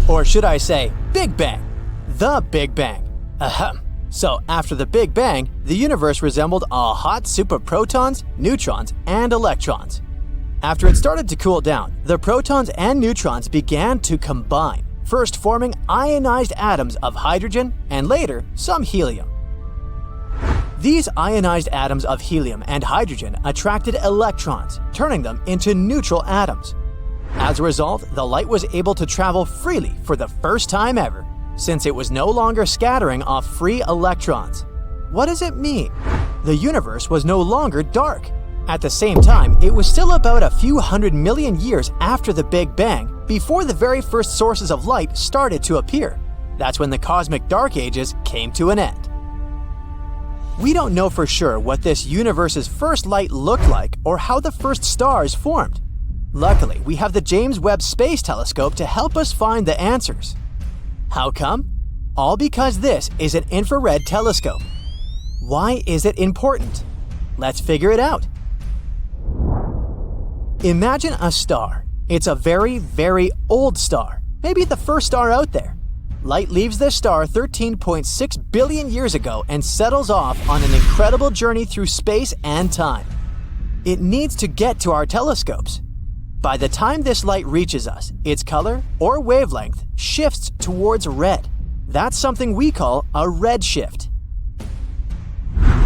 Or should I say, Big Bang? The Big Bang. Ahem. So after the Big Bang, the universe resembled a hot soup of protons, neutrons, and electrons. After it started to cool down, the protons and neutrons began to combine, first forming ionized atoms of hydrogen and later some helium. These ionized atoms of helium and hydrogen attracted electrons, turning them into neutral atoms. As a result, the light was able to travel freely for the first time ever, since it was no longer scattering off free electrons. What does it mean? The universe was no longer dark. At the same time, it was still about a few 100 million years after the Big Bang before the very first sources of light started to appear. That's when the cosmic dark ages came to an end. We don't know for sure what this universe's first light looked like or how the first stars formed. Luckily, we have the James Webb Space Telescope to help us find the answers. How come? All because this is an infrared telescope. Why is it important? Let's figure it out. Imagine a star. It's a very, very old star, maybe the first star out there. Light leaves this star 13.6 billion years ago and settles off on an incredible journey through space and time. It needs to get to our telescopes. By the time this light reaches us, its color or wavelength shifts towards red. That's something we call a redshift.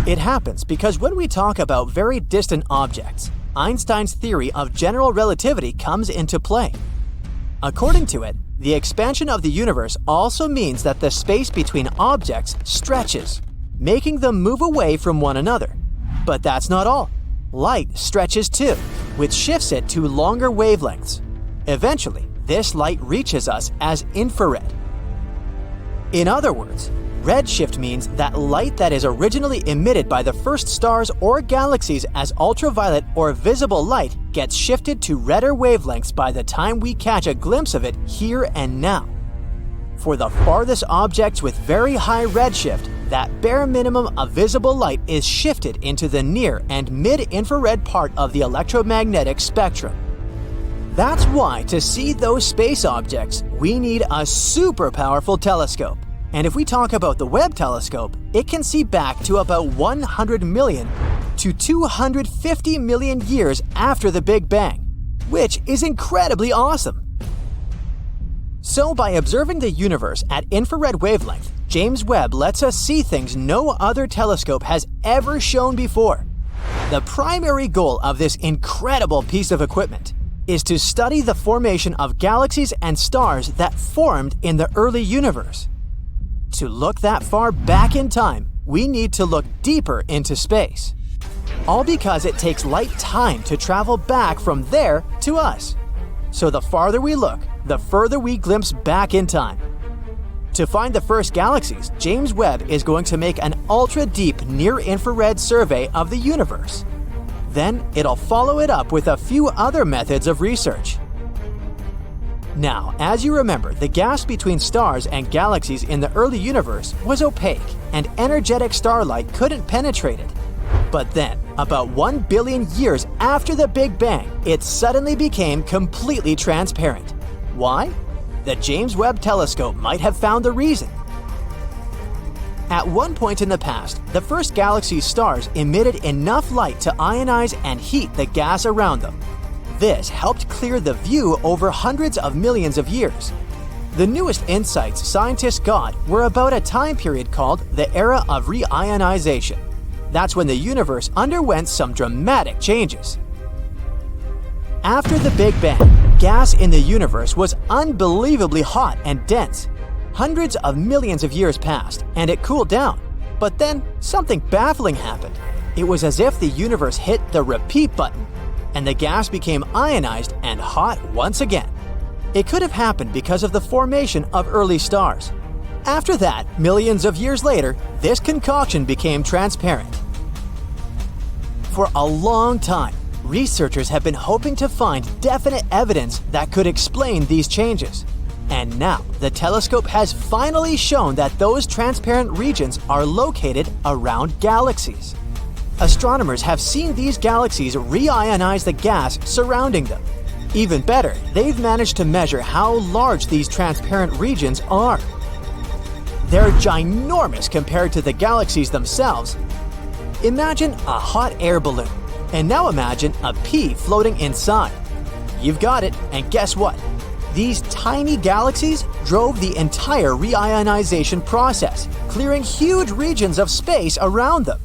It happens because when we talk about very distant objects, Einstein's theory of general relativity comes into play. According to it, the expansion of the universe also means that the space between objects stretches, making them move away from one another. But that's not all. Light stretches too, which shifts it to longer wavelengths. Eventually, this light reaches us as infrared. In other words, redshift means that light that is originally emitted by the first stars or galaxies as ultraviolet or visible light gets shifted to redder wavelengths by the time we catch a glimpse of it here and now. For the farthest objects with very high redshift, that bare minimum of visible light is shifted into the near and mid-infrared part of the electromagnetic spectrum. That's why to see those space objects, we need a super powerful telescope. And if we talk about the Webb telescope, it can see back to about 100 million to 250 million years after the Big Bang, which is incredibly awesome. So by observing the universe at infrared wavelength, James Webb lets us see things no other telescope has ever shown before. The primary goal of this incredible piece of equipment is to study the formation of galaxies and stars that formed in the early universe. To look that far back in time, we need to look deeper into space. All because it takes light time to travel back from there to us. So the farther we look, the further we glimpse back in time. To find the first galaxies, James Webb is going to make an ultra-deep near-infrared survey of the universe. Then it'll follow it up with a few other methods of research. Now, as you remember, the gas between stars and galaxies in the early universe was opaque, and energetic starlight couldn't penetrate it. But then, about 1 billion years after the Big Bang, it suddenly became completely transparent. Why? The James Webb Telescope might have found the reason. At one point in the past, the first galaxy's stars emitted enough light to ionize and heat the gas around them. This helped clear the view over hundreds of millions of years. The newest insights scientists got were about a time period called the era of reionization. That's when the universe underwent some dramatic changes. After the Big Bang, gas in the universe was unbelievably hot and dense. Hundreds of millions of years passed, and it cooled down. But then, something baffling happened. It was as if the universe hit the repeat button, and the gas became ionized and hot once again. It could have happened because of the formation of early stars. After that, millions of years later, this concoction became transparent. For a long time, researchers have been hoping to find definite evidence that could explain these changes. And now, the telescope has finally shown that those transparent regions are located around galaxies. Astronomers have seen these galaxies reionize the gas surrounding them. Even better, they've managed to measure how large these transparent regions are. They're ginormous compared to the galaxies themselves. Imagine a hot air balloon, and now imagine a pea floating inside. You've got it, and guess what? These tiny galaxies drove the entire reionization process, clearing huge regions of space around them.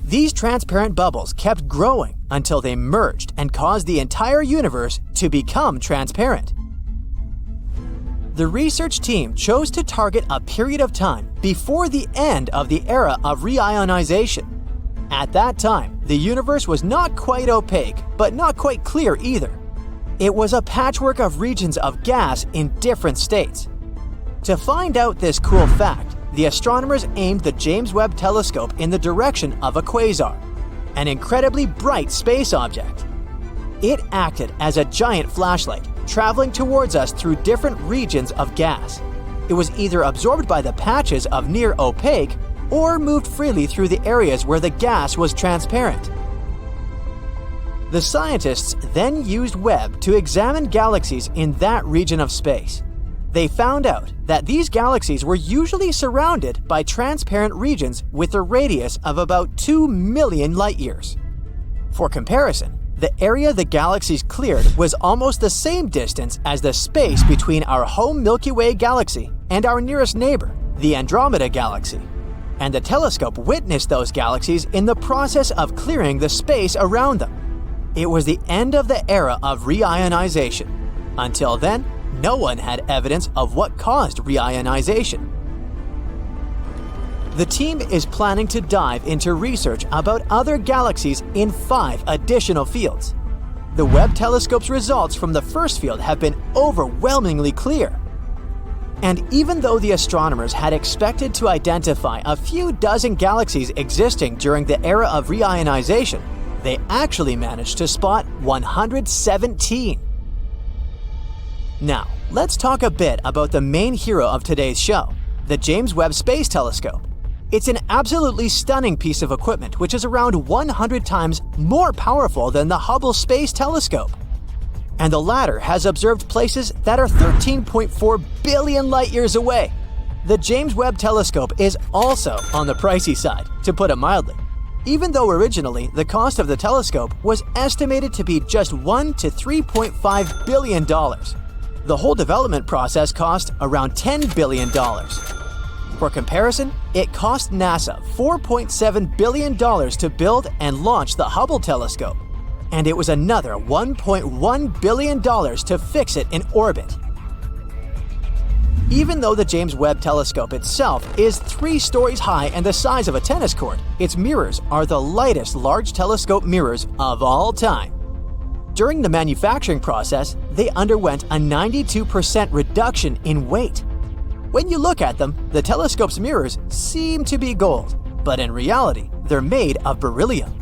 These transparent bubbles kept growing until they merged and caused the entire universe to become transparent. The research team chose to target a period of time before the end of the era of reionization. At that time, the universe was not quite opaque, but not quite clear either. It was a patchwork of regions of gas in different states. To find out this cool fact, the astronomers aimed the James Webb Telescope in the direction of a quasar, an incredibly bright space object. It acted as a giant flashlight, traveling towards us through different regions of gas. It was either absorbed by the patches of near opaque or moved freely through the areas where the gas was transparent. The scientists then used Webb to examine galaxies in that region of space. They found out that these galaxies were usually surrounded by transparent regions with a radius of about 2 million light-years. For comparison, the area the galaxies cleared was almost the same distance as the space between our home Milky Way galaxy and our nearest neighbor, the Andromeda Galaxy. And the telescope witnessed those galaxies in the process of clearing the space around them. It was the end of the era of reionization. Until then, no one had evidence of what caused reionization. The team is planning to dive into research about other galaxies in 5 additional fields. The Webb telescope's results from the first field have been overwhelmingly clear. And even though the astronomers had expected to identify a few dozen galaxies existing during the era of reionization, they actually managed to spot 117. Now, let's talk a bit about the main hero of today's show, the James Webb Space Telescope. It's an absolutely stunning piece of equipment which is around 100 times more powerful than the Hubble Space Telescope. And the latter has observed places that are 13.4 billion light-years away. The James Webb Telescope is also on the pricey side, to put it mildly. Even though originally the cost of the telescope was estimated to be just $1 to $3.5 billion. The whole development process cost around $10 billion. For comparison, it cost NASA $4.7 billion to build and launch the Hubble telescope, and it was another $1.1 billion to fix it in orbit. Even though the James Webb Telescope itself is 3 stories high and the size of a tennis court, its mirrors are the lightest large telescope mirrors of all time. During the manufacturing process, they underwent a 92% reduction in weight. When you look at them, the telescope's mirrors seem to be gold, but in reality, they're made of beryllium.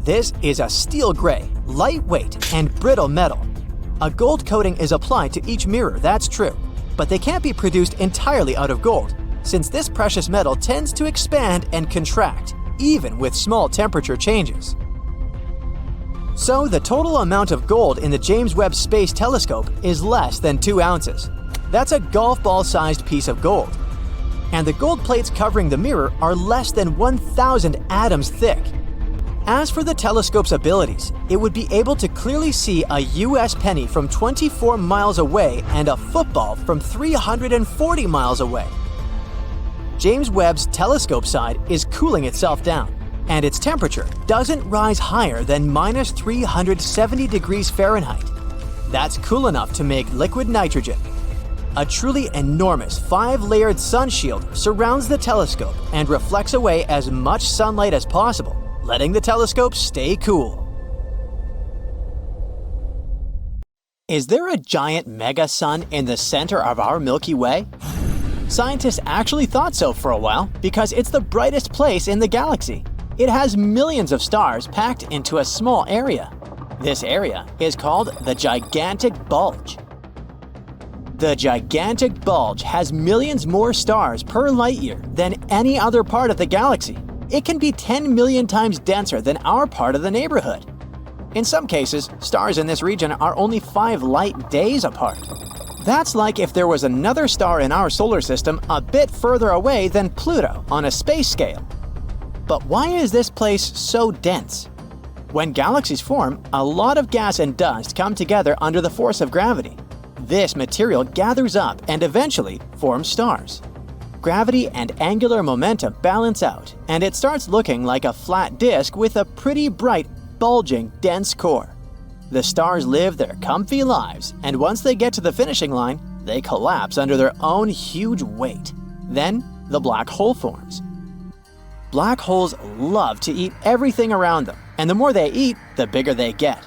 This is a steel gray, lightweight, and brittle metal. A gold coating is applied to each mirror, that's true, but they can't be produced entirely out of gold, since this precious metal tends to expand and contract, even with small temperature changes. So the total amount of gold in the James Webb Space Telescope is less than 2 ounces. That's a golf ball-sized piece of gold. And the gold plates covering the mirror are less than 1,000 atoms thick. As for the telescope's abilities, it would be able to clearly see a US penny from 24 miles away and a football from 340 miles away. James Webb's telescope side is cooling itself down, and its temperature doesn't rise higher than minus 370 degrees Fahrenheit. That's cool enough to make liquid nitrogen. A truly enormous 5-layered sun shield surrounds the telescope and reflects away as much sunlight as possible, letting the telescope stay cool. Is there a giant mega-sun in the center of our Milky Way? Scientists actually thought so for a while because it's the brightest place in the galaxy. It has millions of stars packed into a small area. This area is called the Gigantic Bulge. The Gigantic Bulge has millions more stars per light-year than any other part of the galaxy. It can be 10 million times denser than our part of the neighborhood. In some cases, stars in this region are only 5 light days apart. That's like if there was another star in our solar system a bit further away than Pluto on a space scale. But why is this place so dense? When galaxies form, a lot of gas and dust come together under the force of gravity. This material gathers up and eventually forms stars. Gravity and angular momentum balance out, and it starts looking like a flat disk with a pretty bright, bulging, dense core. The stars live their comfy lives, and once they get to the finishing line, they collapse under their own huge weight. Then, the black hole forms. Black holes love to eat everything around them, and the more they eat, the bigger they get.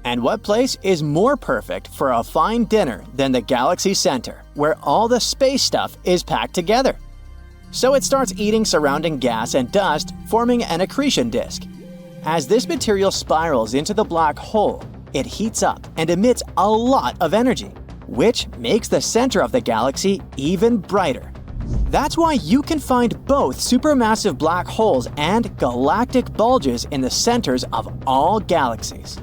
And what place is more perfect for a fine dinner than the galaxy center, where all the space stuff is packed together? So it starts eating surrounding gas and dust, forming an accretion disk. As this material spirals into the black hole, it heats up and emits a lot of energy, which makes the center of the galaxy even brighter. That's why you can find both supermassive black holes and galactic bulges in the centers of all galaxies.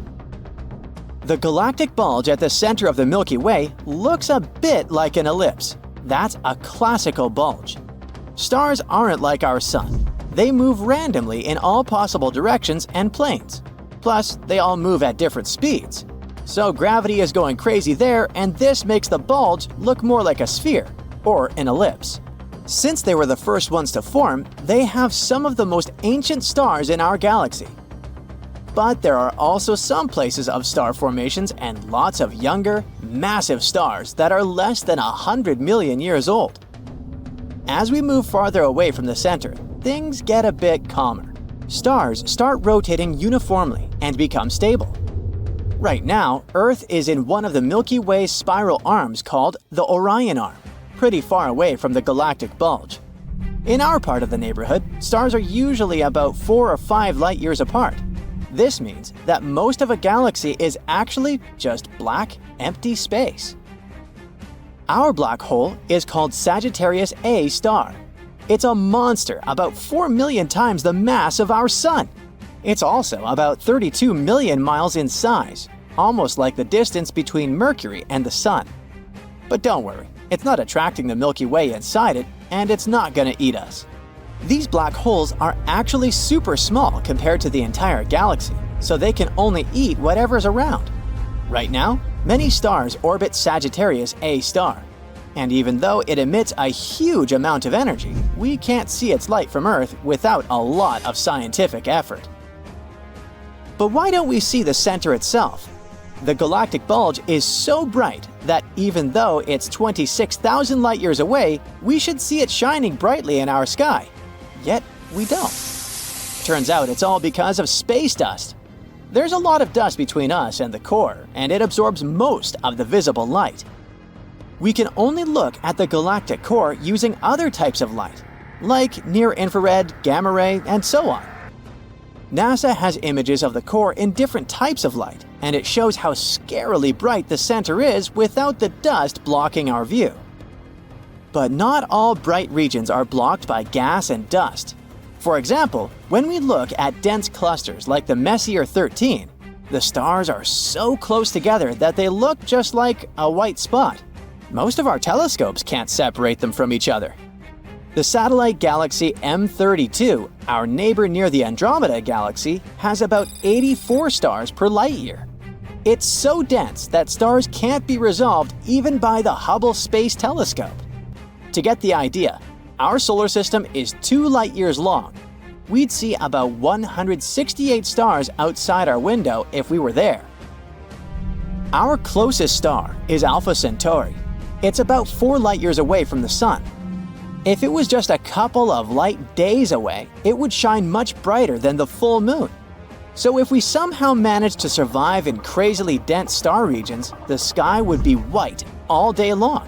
The galactic bulge at the center of the Milky Way looks a bit like an ellipse. That's a classical bulge. Stars aren't like our sun. They move randomly in all possible directions and planes. Plus, they all move at different speeds. So gravity is going crazy there, and this makes the bulge look more like a sphere, or an ellipse. Since they were the first ones to form, they have some of the most ancient stars in our galaxy. But there are also some places of star formations and lots of younger, massive stars that are less than 100 million years old. As we move farther away from the center, things get a bit calmer. Stars start rotating uniformly and become stable. Right now, Earth is in one of the Milky Way's spiral arms called the Orion Arm, pretty far away from the galactic bulge. In our part of the neighborhood, stars are usually about 4 or 5 light years apart. This means that most of a galaxy is actually just black, empty space. Our black hole is called Sagittarius A star. It's a monster about 4 million times the mass of our Sun. It's also about 32 million miles in size, almost like the distance between Mercury and the Sun. But don't worry, it's not attracting the Milky Way inside it, and it's not gonna eat us. These black holes are actually super small compared to the entire galaxy, so they can only eat whatever's around. Right now, many stars orbit Sagittarius A star, and even though it emits a huge amount of energy, we can't see its light from Earth without a lot of scientific effort. But why don't we see the center itself? The galactic bulge is so bright that even though it's 26,000 light years away, we should see it shining brightly in our sky. Yet, we don't. Turns out it's all because of space dust. There's a lot of dust between us and the core, and it absorbs most of the visible light. We can only look at the galactic core using other types of light, like near-infrared, gamma ray, and so on. NASA has images of the core in different types of light, and it shows how scarily bright the center is without the dust blocking our view. But not all bright regions are blocked by gas and dust. For example, when we look at dense clusters like the Messier 13, the stars are so close together that they look just like a white spot. Most of our telescopes can't separate them from each other. The satellite galaxy M32, our neighbor near the Andromeda galaxy, has about 84 stars per light year. It's so dense that stars can't be resolved even by the Hubble Space Telescope. To get the idea, our solar system is 2 light years long. We'd see about 168 stars outside our window if we were there. Our closest star is Alpha Centauri. It's about 4 light years away from the Sun. If it was just a couple of light days away, it would shine much brighter than the full moon. So if we somehow managed to survive in crazily dense star regions, the sky would be white all day long.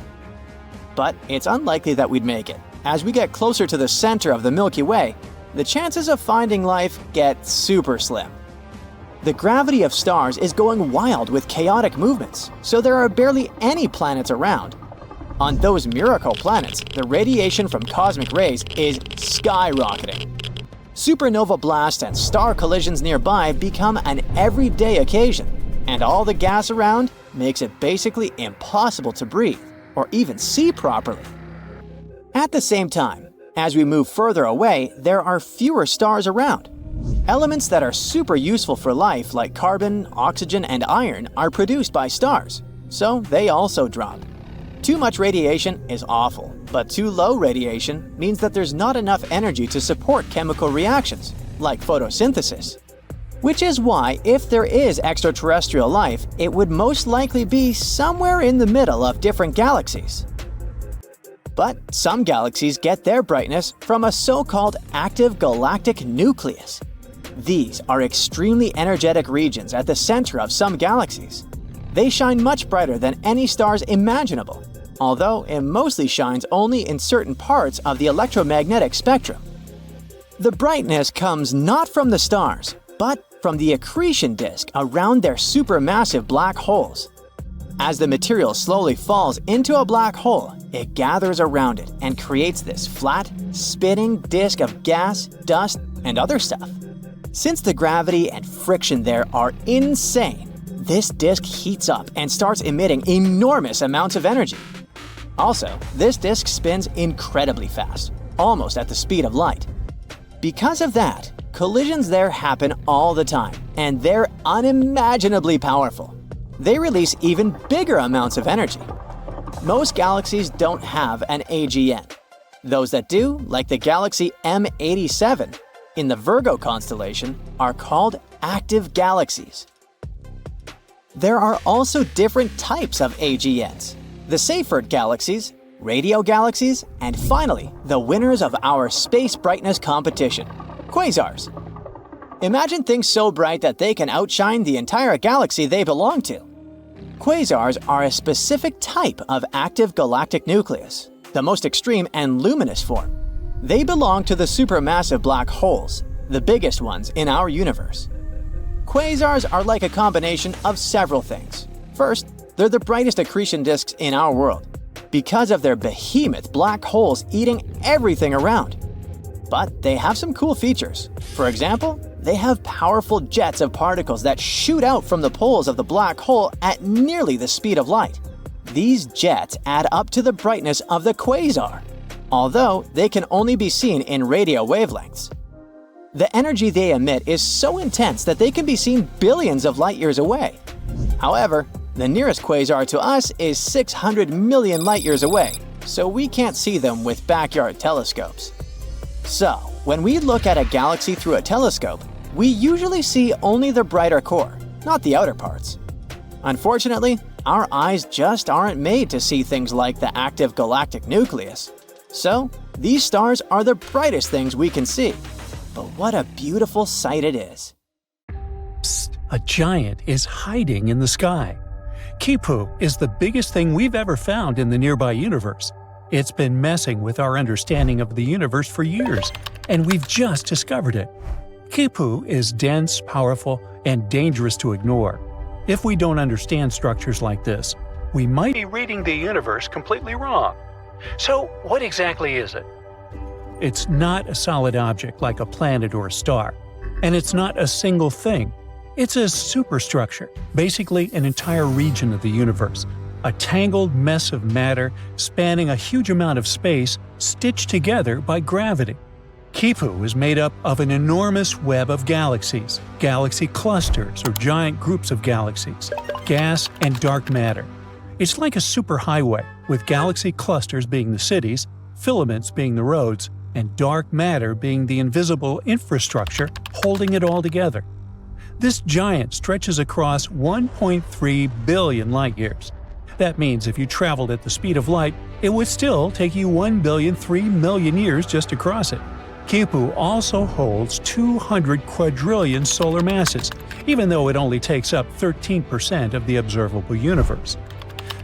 But it's unlikely that we'd make it. As we get closer to the center of the Milky Way, the chances of finding life get super slim. The gravity of stars is going wild with chaotic movements, so there are barely any planets around. On those miracle planets, the radiation from cosmic rays is skyrocketing. Supernova blasts and star collisions nearby become an everyday occasion, and all the gas around makes it basically impossible to breathe or even see properly. At the same time, as we move further away, there are fewer stars around. Elements that are super useful for life, like carbon, oxygen, and iron, are produced by stars, so they also drop. Too much radiation is awful, but too low radiation means that there's not enough energy to support chemical reactions, like photosynthesis. Which is why, if there is extraterrestrial life, it would most likely be somewhere in the middle of different galaxies. But some galaxies get their brightness from a so-called active galactic nucleus. These are extremely energetic regions at the center of some galaxies. They shine much brighter than any stars imaginable, although it mostly shines only in certain parts of the electromagnetic spectrum. The brightness comes not from the stars, but from the accretion disk around their supermassive black holes. As the material slowly falls into a black hole, it gathers around it and creates this flat, spinning disk of gas, dust, and other stuff. Since the gravity and friction there are insane, this disk heats up and starts emitting enormous amounts of energy. Also, this disk spins incredibly fast, almost at the speed of light. Because of that, collisions there happen all the time, and they're unimaginably powerful. They release even bigger amounts of energy. Most galaxies don't have an AGN. Those that do, like the galaxy M87 in the Virgo constellation, are called active galaxies. There are also different types of AGNs: the Seyfert galaxies, radio galaxies, and finally, the winners of our space brightness competition, quasars. Imagine things so bright that they can outshine the entire galaxy they belong to. Quasars are a specific type of active galactic nucleus, the most extreme and luminous form. They belong to the supermassive black holes, the biggest ones in our universe. Quasars are like a combination of several things. First, they're the brightest accretion disks in our world, because of their behemoth black holes eating everything around. But they have some cool features. For example, they have powerful jets of particles that shoot out from the poles of the black hole at nearly the speed of light. These jets add up to the brightness of the quasar, although they can only be seen in radio wavelengths. The energy they emit is so intense that they can be seen billions of light years away. However, the nearest quasar to us is 600 million light years away, so we can't see them with backyard telescopes. So, when we look at a galaxy through a telescope, we usually see only the brighter core, not the outer parts. Unfortunately, our eyes just aren't made to see things like the active galactic nucleus. So, these stars are the brightest things we can see. But what a beautiful sight it is. Psst, a giant is hiding in the sky. Kipu is the biggest thing we've ever found in the nearby universe. It's been messing with our understanding of the universe for years, and we've just discovered it. Kipu is dense, powerful, and dangerous to ignore. If we don't understand structures like this, we might be reading the universe completely wrong. So, what exactly is it? It's not a solid object like a planet or a star, and it's not a single thing. It's a superstructure, basically an entire region of the universe, a tangled mess of matter spanning a huge amount of space stitched together by gravity. Kipu is made up of an enormous web of galaxies, galaxy clusters or giant groups of galaxies, gas and dark matter. It's like a superhighway, with galaxy clusters being the cities, filaments being the roads, and dark matter being the invisible infrastructure holding it all together. This giant stretches across 1.3 billion light-years. That means if you traveled at the speed of light, it would still take you 1,003,000,000 years just to cross it. Kipu also holds 200 quadrillion solar masses, even though it only takes up 13% of the observable universe.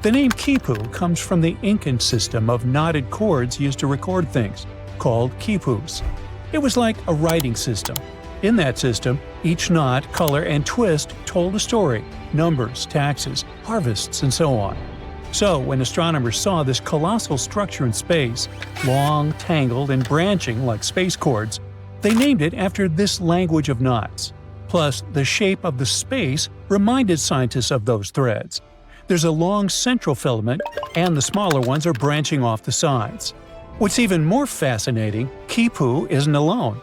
The name Kipu comes from the Incan system of knotted cords used to record things, called quipus. It was like a writing system. In that system, each knot, color, and twist told a story: numbers, taxes, harvests, and so on. So, when astronomers saw this colossal structure in space, long, tangled, and branching like space cords, They named it after this language of knots. Plus, the shape of the space reminded scientists of those threads. There's a long central filament, and the smaller ones are branching off the sides. What's even more fascinating, Qipu isn't alone.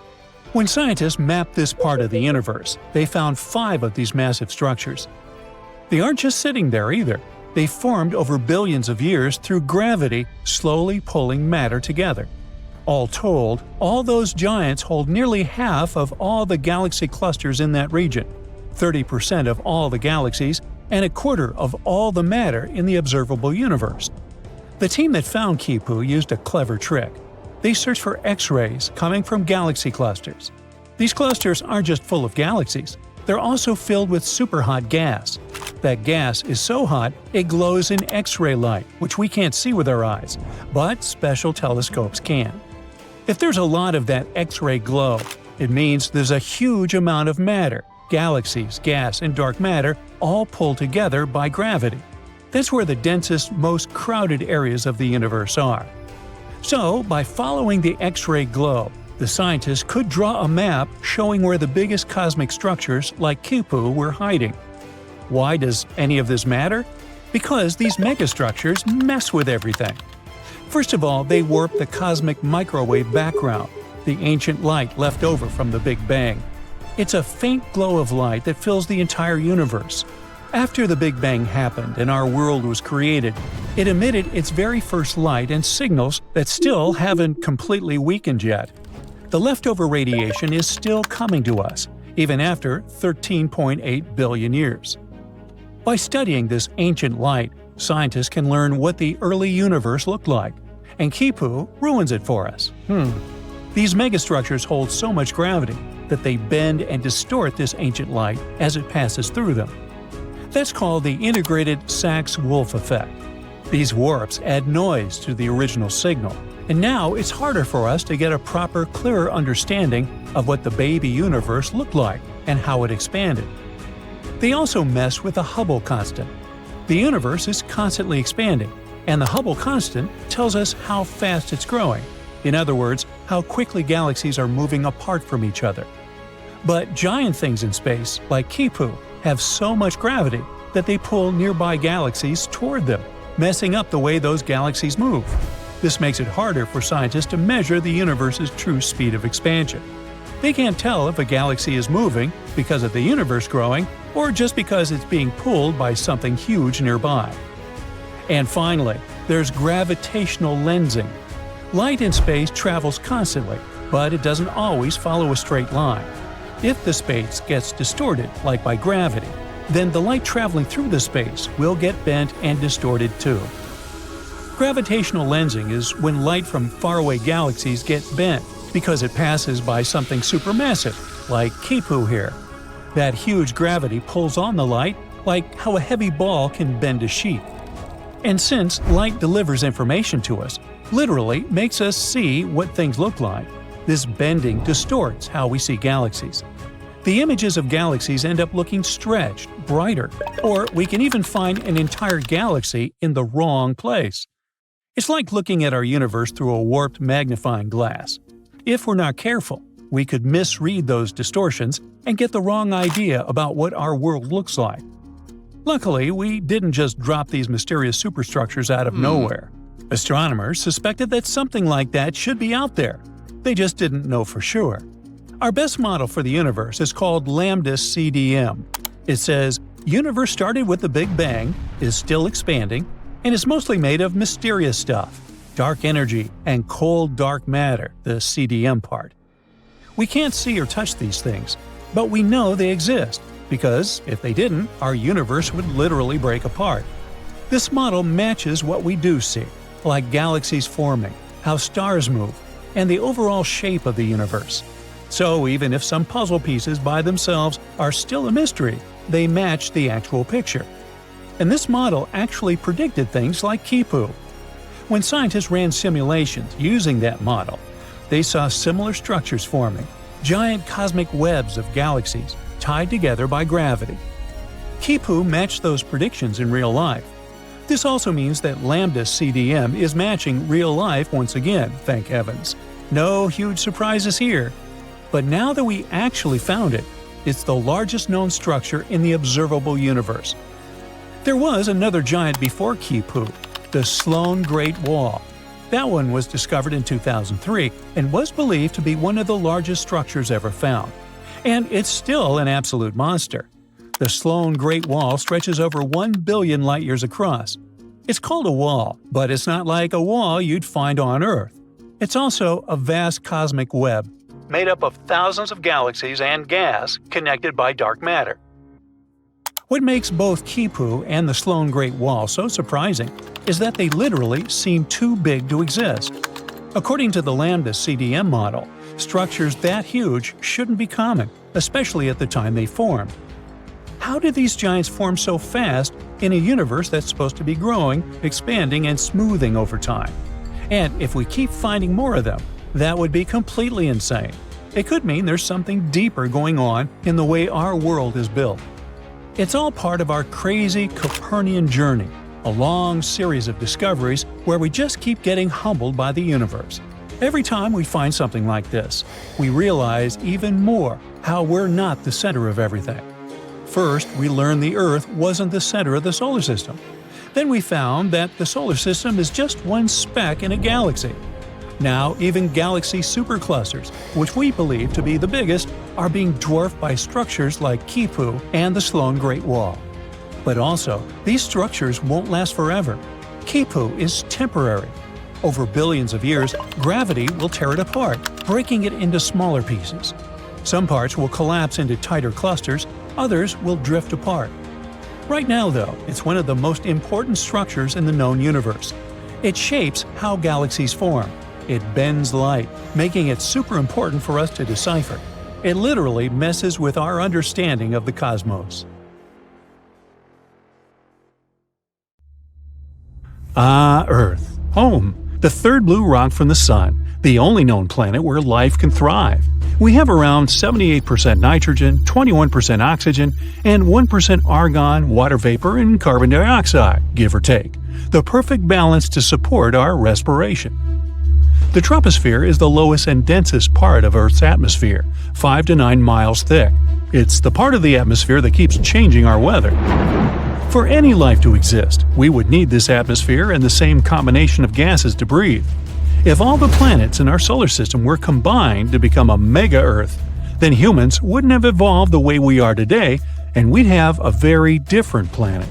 When scientists mapped this part of the universe, they found 5 of these massive structures. They aren't just sitting there either. They formed over billions of years through gravity slowly pulling matter together. All told, all those giants hold nearly half of all the galaxy clusters in that region, 30% of all the galaxies, and a quarter of all the matter in the observable universe. The team that found Qipu used a clever trick. They searched for X-rays coming from galaxy clusters. These clusters aren't just full of galaxies, they're also filled with superhot gas. That gas is so hot it glows in X-ray light, which we can't see with our eyes, but special telescopes can. If there's a lot of that X-ray glow, it means there's a huge amount of matter, galaxies, gas, and dark matter all pulled together by gravity. That's where the densest, most crowded areas of the universe are. So, by following the X-ray glow, the scientists could draw a map showing where the biggest cosmic structures like Qipu were hiding. Why does any of this matter? Because these megastructures mess with everything. First of all, they warp the cosmic microwave background, the ancient light left over from the Big Bang. It's a faint glow of light that fills the entire universe. After the Big Bang happened and our world was created, it emitted its very first light and signals that still haven't completely weakened yet. The leftover radiation is still coming to us, even after 13.8 billion years. By studying this ancient light, scientists can learn what the early universe looked like, and Qipu ruins it for us. These megastructures hold so much gravity that they bend and distort this ancient light as it passes through them. That's called the integrated Sachs-Wolf effect. These warps add noise to the original signal, and now it's harder for us to get a proper, clearer understanding of what the baby universe looked like and how it expanded. They also mess with the Hubble constant. The universe is constantly expanding, and the Hubble constant tells us how fast it's growing. In other words, how quickly galaxies are moving apart from each other. But giant things in space, like Qipu, have so much gravity that they pull nearby galaxies toward them, messing up the way those galaxies move. This makes it harder for scientists to measure the universe's true speed of expansion. They can't tell if a galaxy is moving because of the universe growing or just because it's being pulled by something huge nearby. And finally, there's gravitational lensing. Light in space travels constantly, but it doesn't always follow a straight line. If the space gets distorted, like by gravity, then the light traveling through the space will get bent and distorted too. Gravitational lensing is when light from faraway galaxies gets bent because it passes by something supermassive, like Qipu here. That huge gravity pulls on the light, like how a heavy ball can bend a sheet. And since light delivers information to us, literally makes us see what things look like, this bending distorts how we see galaxies. The images of galaxies end up looking stretched, brighter, or we can even find an entire galaxy in the wrong place. It's like looking at our universe through a warped magnifying glass. If we're not careful, we could misread those distortions and get the wrong idea about what our world looks like. Luckily, we didn't just drop these mysterious superstructures out of nowhere. Astronomers suspected that something like that should be out there. They just didn't know for sure. Our best model for the universe is called Lambda CDM. It says, universe started with the Big Bang, is still expanding, and is mostly made of mysterious stuff, dark energy, and cold dark matter, the CDM part. We can't see or touch these things, but we know they exist, because if they didn't, our universe would literally break apart. This model matches what we do see, like galaxies forming, how stars move, and the overall shape of the universe. So even if some puzzle pieces by themselves are still a mystery, they match the actual picture. And this model actually predicted things like Qipu. When scientists ran simulations using that model, they saw similar structures forming, giant cosmic webs of galaxies tied together by gravity. Qipu matched those predictions in real life. This also means that Lambda CDM is matching real life once again, thank heavens. No huge surprises here. But now that we actually found it, it's the largest known structure in the observable universe. There was another giant before Qipu, the Sloan Great Wall. That one was discovered in 2003 and was believed to be one of the largest structures ever found. And it's still an absolute monster. The Sloan Great Wall stretches over 1 billion light-years across. It's called a wall, but it's not like a wall you'd find on Earth. It's also a vast cosmic web, made up of thousands of galaxies and gas connected by dark matter. What makes both Qipu and the Sloan Great Wall so surprising is that they literally seem too big to exist. According to the Lambda CDM model, structures that huge shouldn't be common, especially at the time they formed. How did these giants form so fast in a universe that's supposed to be growing, expanding, and smoothing over time? And if we keep finding more of them, that would be completely insane. It could mean there's something deeper going on in the way our world is built. It's all part of our crazy Copernican journey, a long series of discoveries where we just keep getting humbled by the universe. Every time we find something like this, we realize even more how we're not the center of everything. First, we learned the Earth wasn't the center of the solar system. Then we found that the solar system is just one speck in a galaxy. Now, even galaxy superclusters, which we believe to be the biggest, are being dwarfed by structures like Qipu and the Sloan Great Wall. But also, these structures won't last forever. Qipu is temporary. Over billions of years, gravity will tear it apart, breaking it into smaller pieces. Some parts will collapse into tighter clusters, others will drift apart. Right now, though, it's one of the most important structures in the known universe. It shapes how galaxies form. It bends light, making it super important for us to decipher. It literally messes with our understanding of the cosmos. Earth. Home. The third blue rock from the Sun, the only known planet where life can thrive. We have around 78% nitrogen, 21% oxygen, and 1% argon, water vapor, and carbon dioxide, give or take. The perfect balance to support our respiration. The troposphere is the lowest and densest part of Earth's atmosphere, 5 to 9 miles thick. It's the part of the atmosphere that keeps changing our weather. For any life to exist, we would need this atmosphere and the same combination of gases to breathe. If all the planets in our solar system were combined to become a mega-Earth, then humans wouldn't have evolved the way we are today, and we'd have a very different planet.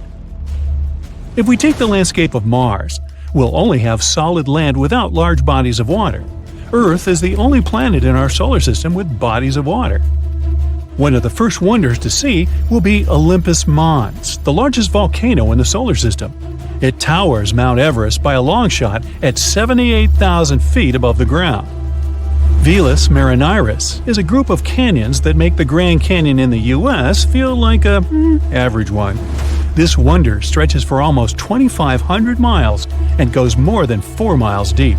If we take the landscape of Mars, we'll only have solid land without large bodies of water. Earth is the only planet in our solar system with bodies of water. One of the first wonders to see will be Olympus Mons, the largest volcano in the solar system. It towers Mount Everest by a long shot at 78,000 feet above the ground. Velis Marineris is a group of canyons that make the Grand Canyon in the U.S. feel like a average one. This wonder stretches for almost 2,500 miles and goes more than 4 miles deep.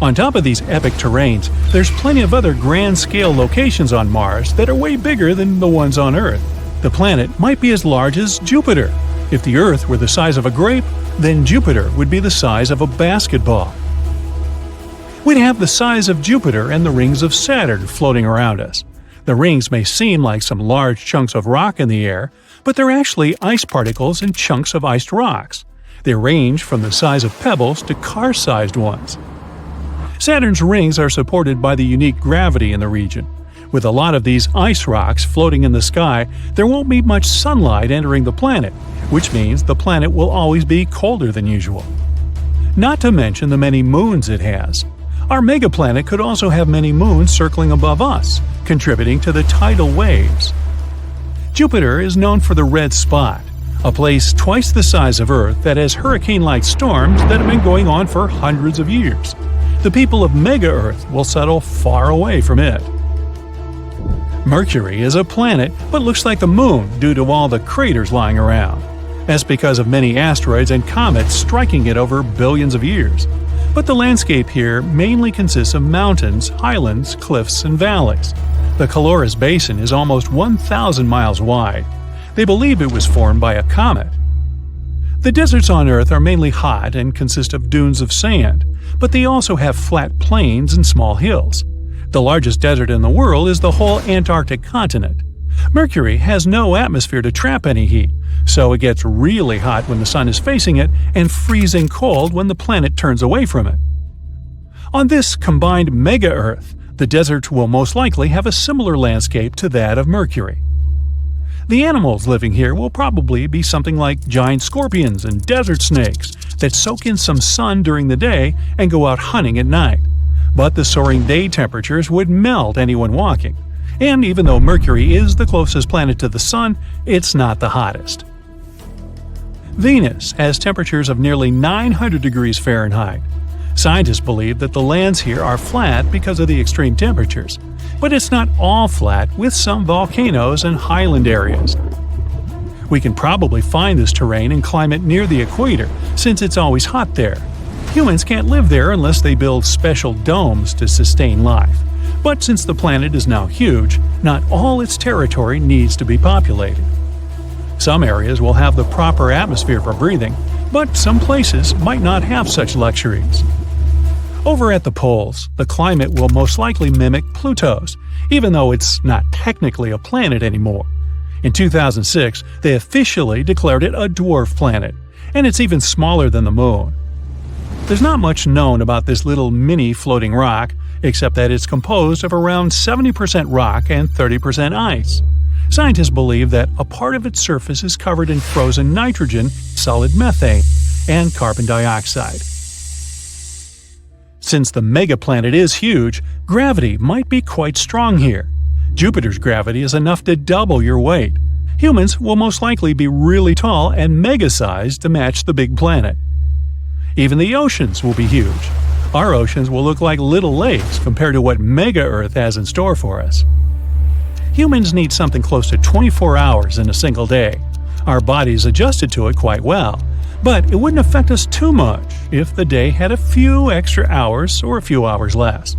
On top of these epic terrains, there's plenty of other grand-scale locations on Mars that are way bigger than the ones on Earth. The planet might be as large as Jupiter. If the Earth were the size of a grape, then Jupiter would be the size of a basketball. We'd have the size of Jupiter and the rings of Saturn floating around us. The rings may seem like some large chunks of rock in the air, but they're actually ice particles and chunks of iced rocks. They range from the size of pebbles to car-sized ones. Saturn's rings are supported by the unique gravity in the region. With a lot of these ice rocks floating in the sky, there won't be much sunlight entering the planet, which means the planet will always be colder than usual. Not to mention the many moons it has. Our megaplanet could also have many moons circling above us, contributing to the tidal waves. Jupiter is known for the red spot, a place twice the size of Earth that has hurricane-like storms that have been going on for hundreds of years. The people of Mega-Earth will settle far away from it. Mercury is a planet but looks like the Moon due to all the craters lying around. That's because of many asteroids and comets striking it over billions of years. But the landscape here mainly consists of mountains, highlands, cliffs, and valleys. The Caloris Basin is almost 1,000 miles wide. They believe it was formed by a comet. The deserts on Earth are mainly hot and consist of dunes of sand, but they also have flat plains and small hills. The largest desert in the world is the whole Antarctic continent. Mercury has no atmosphere to trap any heat, so it gets really hot when the sun is facing it and freezing cold when the planet turns away from it. On this combined mega-Earth, the desert will most likely have a similar landscape to that of Mercury. The animals living here will probably be something like giant scorpions and desert snakes that soak in some sun during the day and go out hunting at night. But the soaring day temperatures would melt anyone walking. And even though Mercury is the closest planet to the Sun, it's not the hottest. Venus has temperatures of nearly 900 degrees Fahrenheit. Scientists believe that the lands here are flat because of the extreme temperatures, but it's not all flat, with some volcanoes and highland areas. We can probably find this terrain and climate near the equator, since it's always hot there. Humans can't live there unless they build special domes to sustain life. But since the planet is now huge, not all its territory needs to be populated. Some areas will have the proper atmosphere for breathing, but some places might not have such luxuries. Over at the poles, the climate will most likely mimic Pluto's, even though it's not technically a planet anymore. In 2006, they officially declared it a dwarf planet, and it's even smaller than the Moon. There's not much known about this little mini floating rock, except that it's composed of around 70% rock and 30% ice. Scientists believe that a part of its surface is covered in frozen nitrogen, solid methane, and carbon dioxide. Since the megaplanet is huge, gravity might be quite strong here. Jupiter's gravity is enough to double your weight. Humans will most likely be really tall and mega-sized to match the big planet. Even the oceans will be huge. Our oceans will look like little lakes compared to what mega-Earth has in store for us. Humans need something close to 24 hours in a single day. Our bodies adjusted to it quite well, but it wouldn't affect us too much if the day had a few extra hours or a few hours less.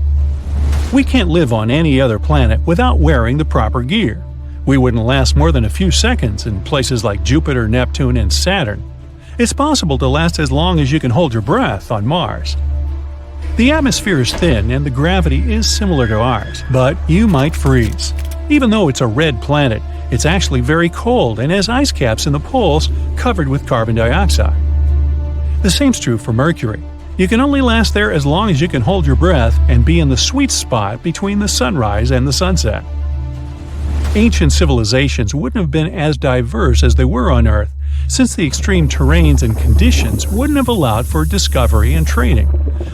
We can't live on any other planet without wearing the proper gear. We wouldn't last more than a few seconds in places like Jupiter, Neptune, and Saturn. It's possible to last as long as you can hold your breath on Mars. The atmosphere is thin and the gravity is similar to ours, but you might freeze. Even though it's a red planet, it's actually very cold and has ice caps in the poles covered with carbon dioxide. The same's true for Mercury. You can only last there as long as you can hold your breath and be in the sweet spot between the sunrise and the sunset. Ancient civilizations wouldn't have been as diverse as they were on Earth, since the extreme terrains and conditions wouldn't have allowed for discovery and trading.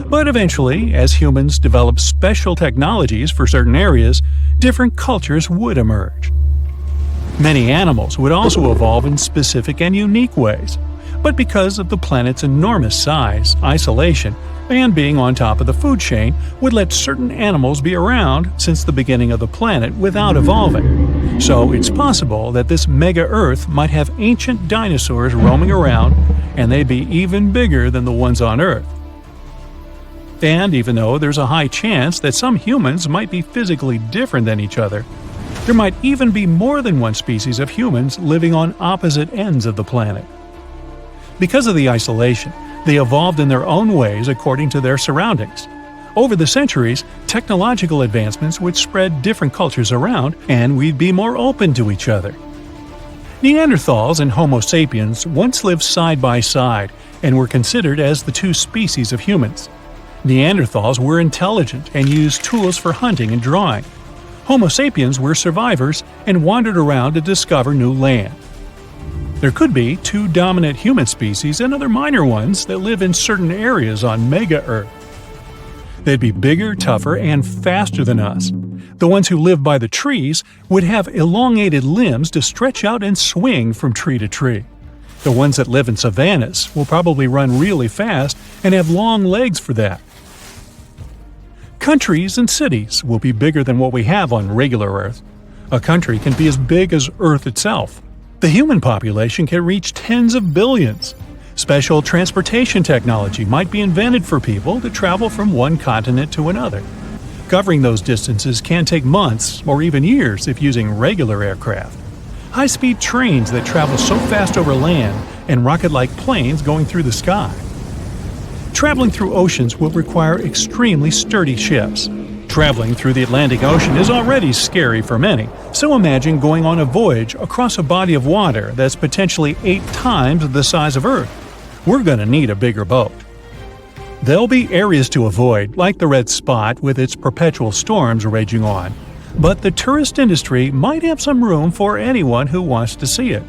But eventually, as humans developed special technologies for certain areas, different cultures would emerge. Many animals would also evolve in specific and unique ways. But because of the planet's enormous size, isolation, and being on top of the food chain would let certain animals be around since the beginning of the planet without evolving. So it's possible that this mega-Earth might have ancient dinosaurs roaming around, and they'd be even bigger than the ones on Earth. And even though there's a high chance that some humans might be physically different than each other, there might even be more than one species of humans living on opposite ends of the planet. Because of the isolation, they evolved in their own ways according to their surroundings. Over the centuries, technological advancements would spread different cultures around, and we'd be more open to each other. Neanderthals and Homo sapiens once lived side by side and were considered as the two species of humans. Neanderthals were intelligent and used tools for hunting and drawing. Homo sapiens were survivors and wandered around to discover new land. There could be two dominant human species and other minor ones that live in certain areas on Mega-Earth. They'd be bigger, tougher, and faster than us. The ones who live by the trees would have elongated limbs to stretch out and swing from tree to tree. The ones that live in savannas will probably run really fast and have long legs for that. Countries and cities will be bigger than what we have on regular Earth. A country can be as big as Earth itself. The human population can reach tens of billions. Special transportation technology might be invented for people to travel from one continent to another. Covering those distances can take months or even years if using regular aircraft. High-speed trains that travel so fast over land and rocket-like planes going through the sky. Traveling through oceans will require extremely sturdy ships. Traveling through the Atlantic Ocean is already scary for many, so imagine going on a voyage across a body of water that's potentially 8 times the size of Earth. We're going to need a bigger boat. There'll be areas to avoid, like the red spot with its perpetual storms raging on, but the tourist industry might have some room for anyone who wants to see it.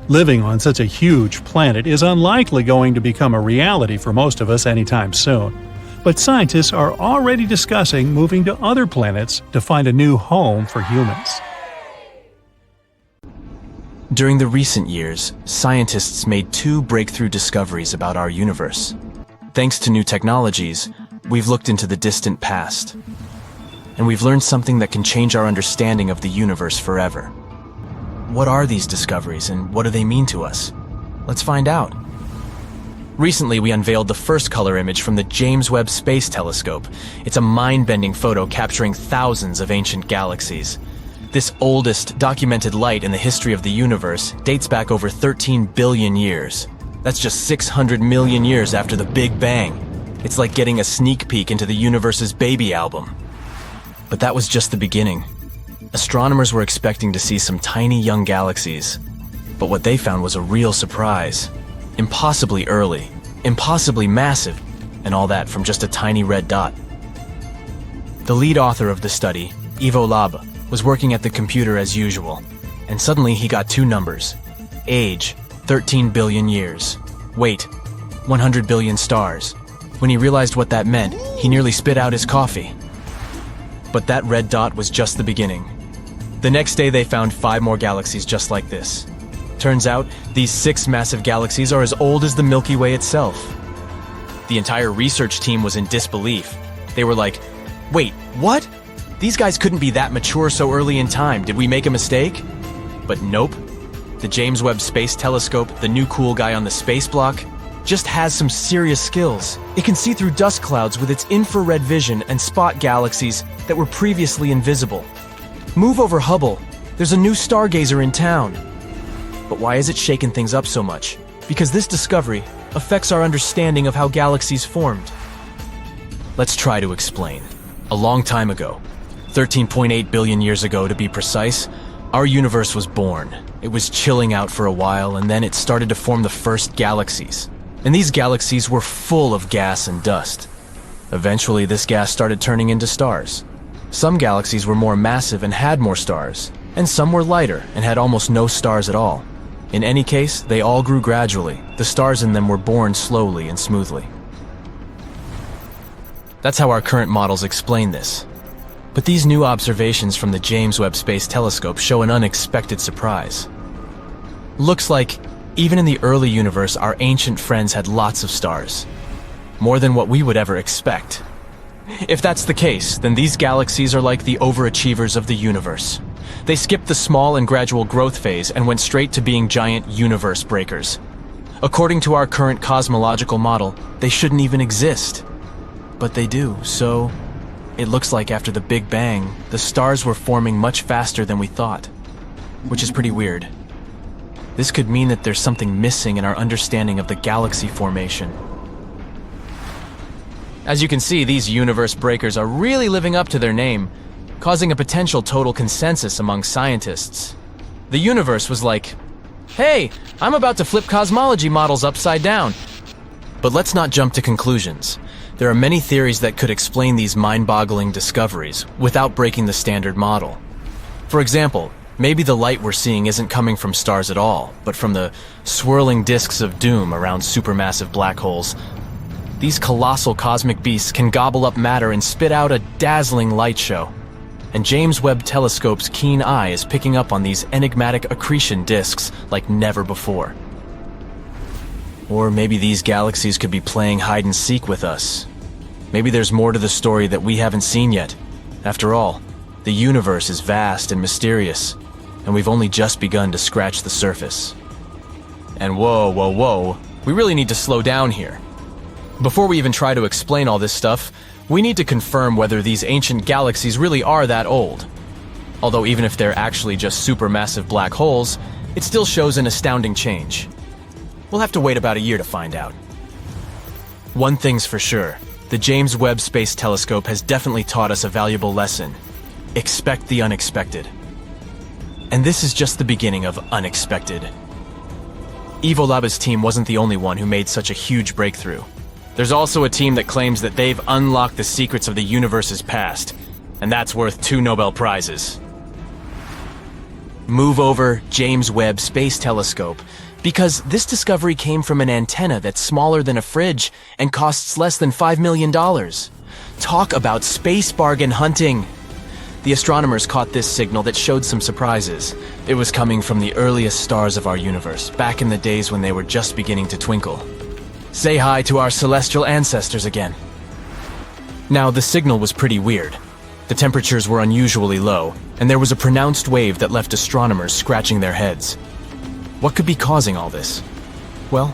Living on such a huge planet is unlikely going to become a reality for most of us anytime soon. But scientists are already discussing moving to other planets to find a new home for humans. During the recent years, scientists made 2 breakthrough discoveries about our universe. Thanks to new technologies, we've looked into the distant past. And we've learned something that can change our understanding of the universe forever. What are these discoveries and what do they mean to us? Let's find out. Recently, we unveiled the first color image from the James Webb Space Telescope. It's a mind-bending photo capturing thousands of ancient galaxies. This oldest documented light in the history of the universe dates back over 13 billion years. That's just 600 million years after the Big Bang. It's like getting a sneak peek into the universe's baby album. But that was just the beginning. Astronomers were expecting to see some tiny young galaxies. But what they found was a real surprise. Impossibly early, impossibly massive, and all that from just a tiny red dot. The lead author of the study, Ivo Laba, was working at the computer as usual, and suddenly he got 2 numbers. Age, 13 billion years. Weight, 100 billion stars. When he realized what that meant, he nearly spit out his coffee. But that red dot was just the beginning. The next day they found 5 more galaxies just like this. Turns out, these 6 massive galaxies are as old as the Milky Way itself. The entire research team was in disbelief. They were like, wait, what? These guys couldn't be that mature so early in time. Did we make a mistake? But nope. The James Webb Space Telescope, the new cool guy on the space block, just has some serious skills. It can see through dust clouds with its infrared vision and spot galaxies that were previously invisible. Move over Hubble. There's a new stargazer in town. But why is it shaking things up so much? Because this discovery affects our understanding of how galaxies formed. Let's try to explain. A long time ago, 13.8 billion years ago to be precise, our universe was born. It was chilling out for a while, and then it started to form the first galaxies. And these galaxies were full of gas and dust. Eventually, this gas started turning into stars. Some galaxies were more massive and had more stars, and some were lighter and had almost no stars at all. In any case, they all grew gradually. The stars in them were born slowly and smoothly. That's how our current models explain this. But these new observations from the James Webb Space Telescope show an unexpected surprise. Looks like, even in the early universe, our ancient friends had lots of stars. More than what we would ever expect. If that's the case, then these galaxies are like the overachievers of the universe. They skipped the small and gradual growth phase and went straight to being giant universe breakers. According to our current cosmological model, they shouldn't even exist. But they do, so it looks like after the Big Bang, the stars were forming much faster than we thought, which is pretty weird. This could mean that there's something missing in our understanding of the galaxy formation. As you can see, these universe breakers are really living up to their name, causing a potential total consensus among scientists. The universe was like, hey, I'm about to flip cosmology models upside down. But let's not jump to conclusions. There are many theories that could explain these mind-boggling discoveries without breaking the standard model. For example, maybe the light we're seeing isn't coming from stars at all, but from the swirling disks of doom around supermassive black holes. These colossal cosmic beasts can gobble up matter and spit out a dazzling light show. And James Webb Telescope's keen eye is picking up on these enigmatic accretion disks like never before. Or maybe these galaxies could be playing hide-and-seek with us. Maybe there's more to the story that we haven't seen yet. After all, the universe is vast and mysterious, and we've only just begun to scratch the surface. And whoa, we really need to slow down here. Before we even try to explain all this stuff, we need to confirm whether these ancient galaxies really are that old. Although even if they're actually just supermassive black holes, it still shows an astounding change. We'll have to wait about a year to find out. One thing's for sure, the James Webb Space Telescope has definitely taught us a valuable lesson. Expect the unexpected. And this is just the beginning of unexpected. Evolaba's team wasn't the only one who made such a huge breakthrough. There's also a team that claims that they've unlocked the secrets of the universe's past, and that's worth 2 Nobel Prizes. Move over James Webb Space Telescope, because this discovery came from an antenna that's smaller than a fridge and costs less than $5 million. Talk about space bargain hunting! The astronomers caught this signal that showed some surprises. It was coming from the earliest stars of our universe, back in the days when they were just beginning to twinkle. Say hi to our celestial ancestors again. Now, the signal was pretty weird. The temperatures were unusually low, and there was a pronounced wave that left astronomers scratching their heads. What could be causing all this? Well,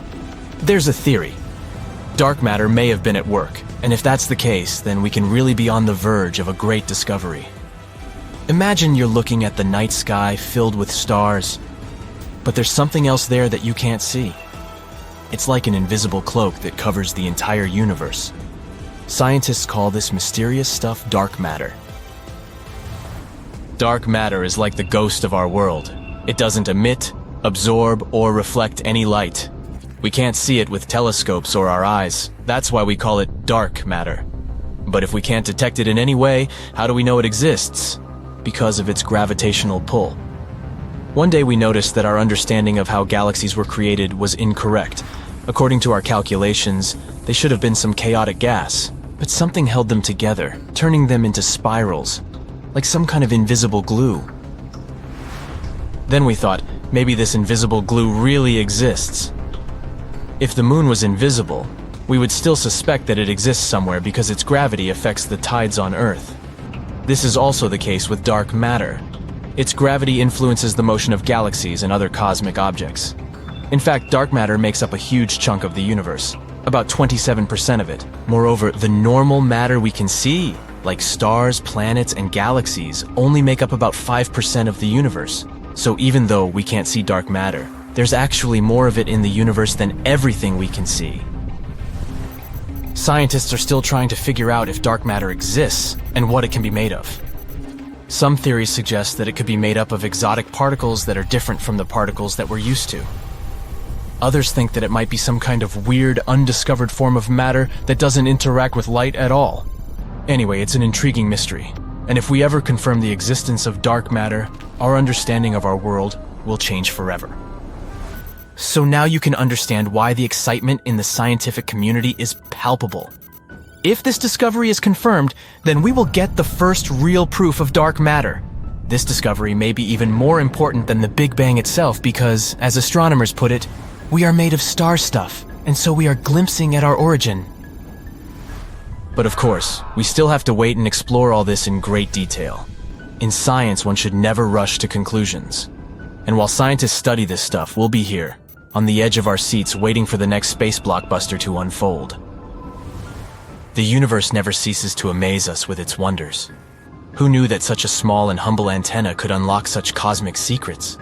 there's a theory. Dark matter may have been at work, and if that's the case, then we can really be on the verge of a great discovery. Imagine you're looking at the night sky filled with stars, but there's something else there that you can't see. It's like an invisible cloak that covers the entire universe. Scientists call this mysterious stuff dark matter. Dark matter is like the ghost of our world. It doesn't emit, absorb, or reflect any light. We can't see it with telescopes or our eyes. That's why we call it dark matter. But if we can't detect it in any way, how do we know it exists? Because of its gravitational pull. One day we noticed that our understanding of how galaxies were created was incorrect. According to our calculations, they should have been some chaotic gas, but something held them together, turning them into spirals, like some kind of invisible glue. Then we thought, maybe this invisible glue really exists. If the moon was invisible, we would still suspect that it exists somewhere because its gravity affects the tides on Earth. This is also the case with dark matter. Its gravity influences the motion of galaxies and other cosmic objects. In fact, dark matter makes up a huge chunk of the universe, about 27% of it. Moreover, the normal matter we can see, like stars, planets, and galaxies, only make up about 5% of the universe. So even though we can't see dark matter, there's actually more of it in the universe than everything we can see. Scientists are still trying to figure out if dark matter exists and what it can be made of. Some theories suggest that it could be made up of exotic particles that are different from the particles that we're used to. Others think that it might be some kind of weird, undiscovered form of matter that doesn't interact with light at all. Anyway, it's an intriguing mystery, and if we ever confirm the existence of dark matter, our understanding of our world will change forever. So now you can understand why the excitement in the scientific community is palpable. If this discovery is confirmed, then we will get the first real proof of dark matter. This discovery may be even more important than the Big Bang itself because, as astronomers put it, we are made of star stuff, and so we are glimpsing at our origin. But of course, we still have to wait and explore all this in great detail. In science, one should never rush to conclusions. And while scientists study this stuff, we'll be here, on the edge of our seats waiting for the next space blockbuster to unfold. The universe never ceases to amaze us with its wonders. Who knew that such a small and humble antenna could unlock such cosmic secrets?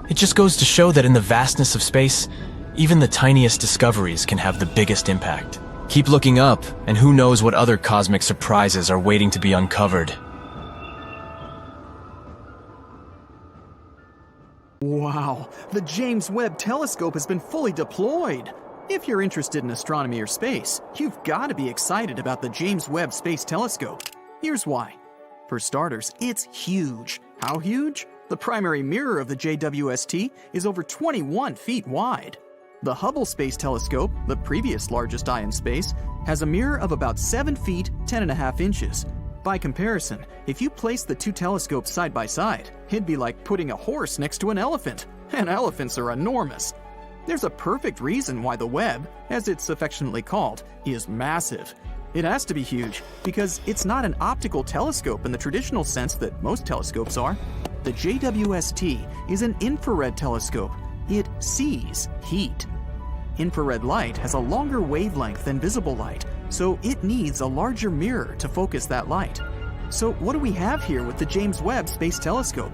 It just goes to show that in the vastness of space, even the tiniest discoveries can have the biggest impact. Keep looking up, and who knows what other cosmic surprises are waiting to be uncovered. Wow, the James Webb Telescope has been fully deployed. If you're interested in astronomy or space, you've got to be excited about the James Webb Space Telescope. Here's why. For starters, it's huge. How huge? The primary mirror of the JWST is over 21 feet wide. The Hubble Space Telescope, the previous largest eye in space, has a mirror of about 7 feet 10.5 inches. By comparison, if you place the two telescopes side by side, it'd be like putting a horse next to an elephant, and elephants are enormous. There's a perfect reason why the Webb, as it's affectionately called, is massive. It has to be huge because it's not an optical telescope in the traditional sense that most telescopes are. The JWST is an infrared telescope. It sees heat. Infrared light has a longer wavelength than visible light, so it needs a larger mirror to focus that light. So what do we have here with the James Webb Space Telescope?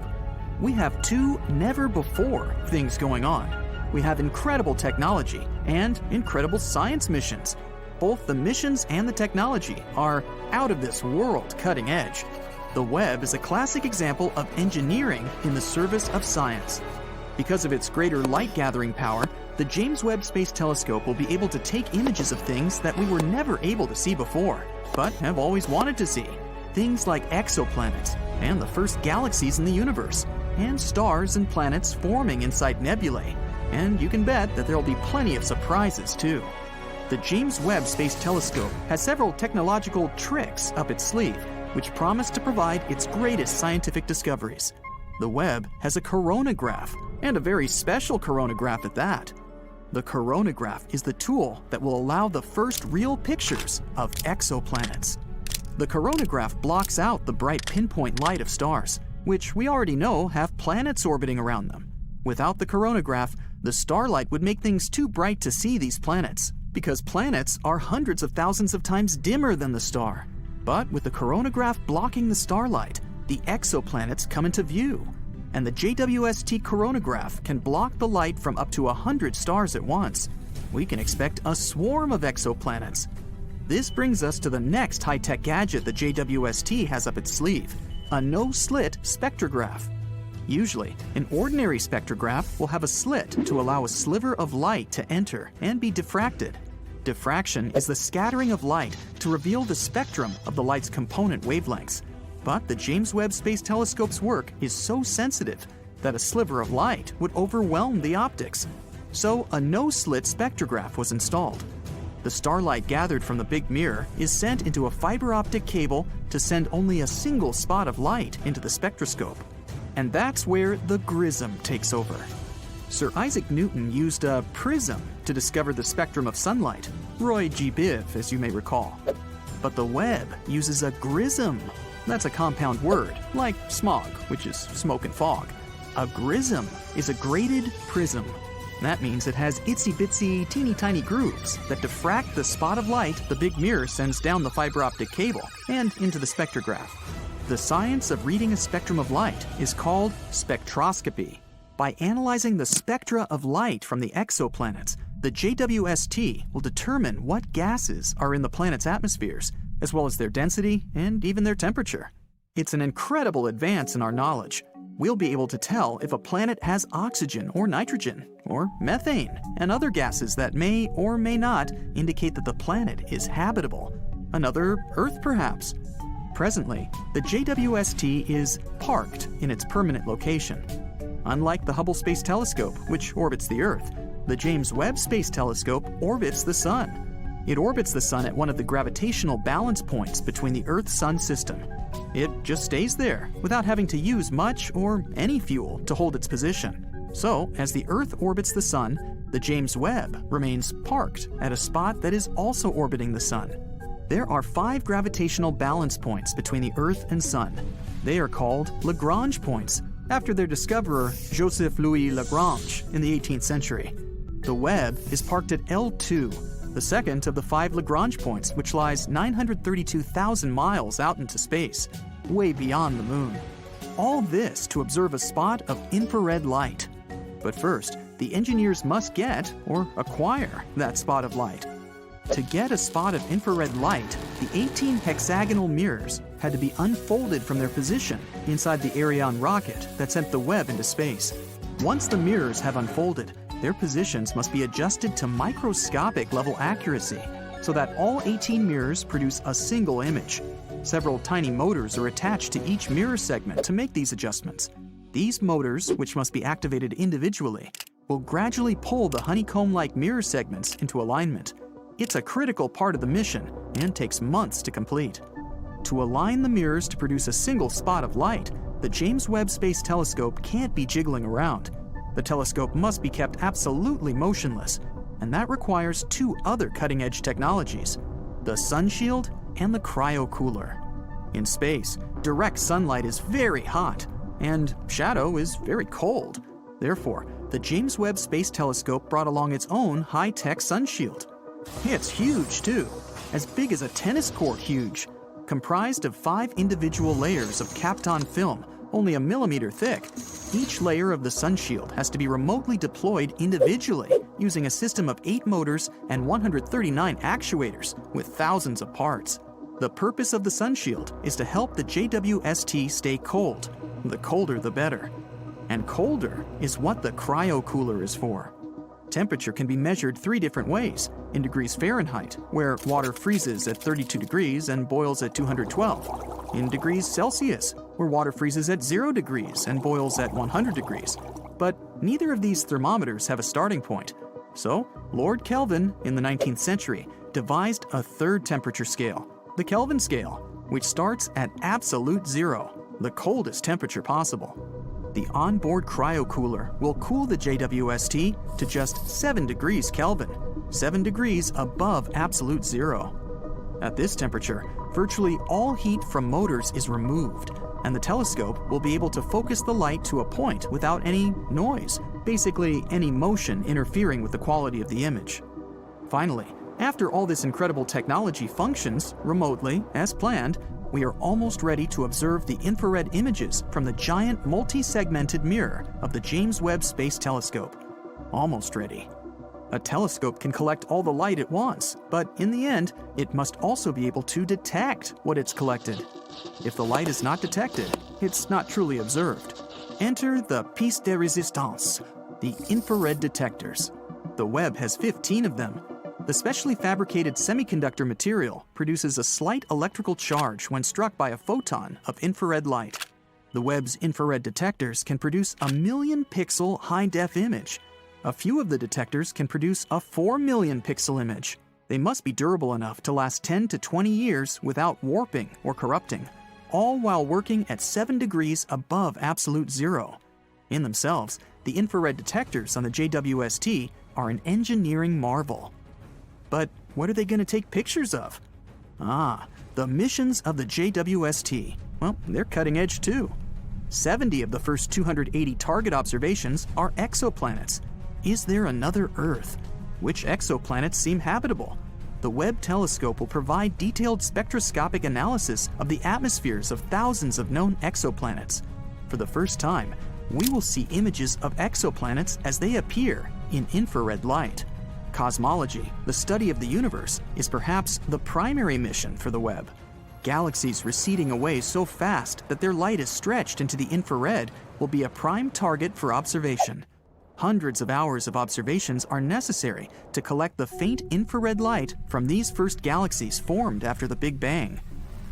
We have two never-before things going on. We have incredible technology and incredible science missions. both the missions and the technology are out of this world cutting edge. The Webb is a classic example of engineering in the service of science. Because of its greater light-gathering power, the James Webb Space Telescope will be able to take images of things that we were never able to see before, but have always wanted to see. Things like exoplanets, and the first galaxies in the universe, and stars and planets forming inside nebulae. And you can bet that there'll be plenty of surprises too. The James Webb Space Telescope has several technological tricks up its sleeve, which promise to provide its greatest scientific discoveries. The Webb has a coronagraph, and a very special coronagraph at that. The coronagraph is the tool that will allow the first real pictures of exoplanets. The coronagraph blocks out the bright pinpoint light of stars, which we already know have planets orbiting around them. Without the coronagraph, the starlight would make things too bright to see these planets, because planets are hundreds of thousands of times dimmer than the star. But with the coronagraph blocking the starlight, the exoplanets come into view. And the JWST coronagraph can block the light from up to 100 stars at once. We can expect a swarm of exoplanets. This brings us to the next high-tech gadget the JWST has up its sleeve, a no-slit spectrograph. Usually, an ordinary spectrograph will have a slit to allow a sliver of light to enter and be diffracted. Diffraction is the scattering of light to reveal the spectrum of the light's component wavelengths. But the James Webb Space Telescope's work is so sensitive that a sliver of light would overwhelm the optics. So a no-slit spectrograph was installed. The starlight gathered from the big mirror is sent into a fiber optic cable to send only a single spot of light into the spectroscope. And that's where the grism takes over. Sir Isaac Newton used a prism to discover the spectrum of sunlight, Roy G. Biv, as you may recall. But the Webb uses a grism. That's a compound word, like smog, which is smoke and fog. A grism is a graded prism. That means it has itsy-bitsy, teeny-tiny grooves that diffract the spot of light the big mirror sends down the fiber optic cable and into the spectrograph. The science of reading a spectrum of light is called spectroscopy. By analyzing the spectra of light from the exoplanets, the JWST will determine what gases are in the planet's atmospheres, as well as their density and even their temperature. It's an incredible advance in our knowledge. We'll be able to tell if a planet has oxygen or nitrogen, or methane, and other gases that may or may not indicate that the planet is habitable. Another Earth, perhaps. Presently, the JWST is parked in its permanent location. Unlike the Hubble Space Telescope, which orbits the Earth, the James Webb Space Telescope orbits the Sun. It orbits the Sun at one of the gravitational balance points between the Earth-Sun system. It just stays there without having to use much or any fuel to hold its position. So, as the Earth orbits the Sun, the James Webb remains parked at a spot that is also orbiting the Sun. There are 5 gravitational balance points between the Earth and Sun. They are called Lagrange points, after their discoverer, Joseph Louis Lagrange, in the 18th century. The Webb is parked at L2, the second of the 5 Lagrange points, which lies 932,000 miles out into space, way beyond the Moon. All this to observe a spot of infrared light. But first, the engineers must get, or acquire, that spot of light. To get a spot of infrared light, the 18 hexagonal mirrors had to be unfolded from their position inside the Ariane rocket that sent the Webb into space. Once the mirrors have unfolded, their positions must be adjusted to microscopic level accuracy so that all 18 mirrors produce a single image. Several tiny motors are attached to each mirror segment to make these adjustments. These motors, which must be activated individually, will gradually pull the honeycomb-like mirror segments into alignment. It's a critical part of the mission and takes months to complete. To align the mirrors to produce a single spot of light, the James Webb Space Telescope can't be jiggling around. The telescope must be kept absolutely motionless, and that requires 2 other cutting-edge technologies, the sun shield and the cryocooler. In space, direct sunlight is very hot, and shadow is very cold. Therefore, the James Webb Space Telescope brought along its own high-tech sun shield. It's huge, too, as big as a tennis court huge, comprised of 5 individual layers of Kapton film, only a millimeter thick. Each layer of the sun shield has to be remotely deployed individually using a system of 8 motors and 139 actuators with thousands of parts. The purpose of the sun shield is to help the JWST stay cold. The colder the better. And colder is what the cryo cooler is for. Temperature can be measured 3 different ways: in degrees Fahrenheit, where water freezes at 32 degrees and boils at 212; in degrees Celsius, where water freezes at 0 degrees and boils at 100 degrees. But neither of these thermometers have a starting point. So, Lord Kelvin, in the 19th century, devised a third temperature scale, the Kelvin scale, which starts at absolute 0, the coldest temperature possible. The onboard cryocooler will cool the JWST to just 7 degrees Kelvin, 7 degrees above absolute 0. At this temperature, virtually all heat from motors is removed, and the telescope will be able to focus the light to a point without any noise, basically any motion interfering with the quality of the image. Finally, after all this incredible technology functions remotely as planned, we are almost ready to observe the infrared images from the giant multi-segmented mirror of the James Webb Space Telescope. Almost ready. A telescope can collect all the light it wants, but in the end, it must also be able to detect what it's collected. If the light is not detected, it's not truly observed. Enter the pièce de résistance, the infrared detectors. The Webb has 15 of them. The specially fabricated semiconductor material produces a slight electrical charge when struck by a photon of infrared light. The Webb's infrared detectors can produce a 1,000,000-pixel high-def image. A few of the detectors can produce a 4,000,000-pixel image. They must be durable enough to last 10 to 20 years without warping or corrupting, all while working at 7 degrees above absolute 0. In themselves, the infrared detectors on the JWST are an engineering marvel. But what are they going to take pictures of? The missions of the JWST. Well, they're cutting edge too. 70 of the first 280 target observations are exoplanets. Is there another Earth? Which exoplanets seem habitable? The Webb telescope will provide detailed spectroscopic analysis of the atmospheres of thousands of known exoplanets. For the first time, we will see images of exoplanets as they appear in infrared light. Cosmology, the study of the universe, is perhaps the primary mission for the Webb. Galaxies receding away so fast that their light is stretched into the infrared will be a prime target for observation. Hundreds of hours of observations are necessary to collect the faint infrared light from these first galaxies formed after the Big Bang.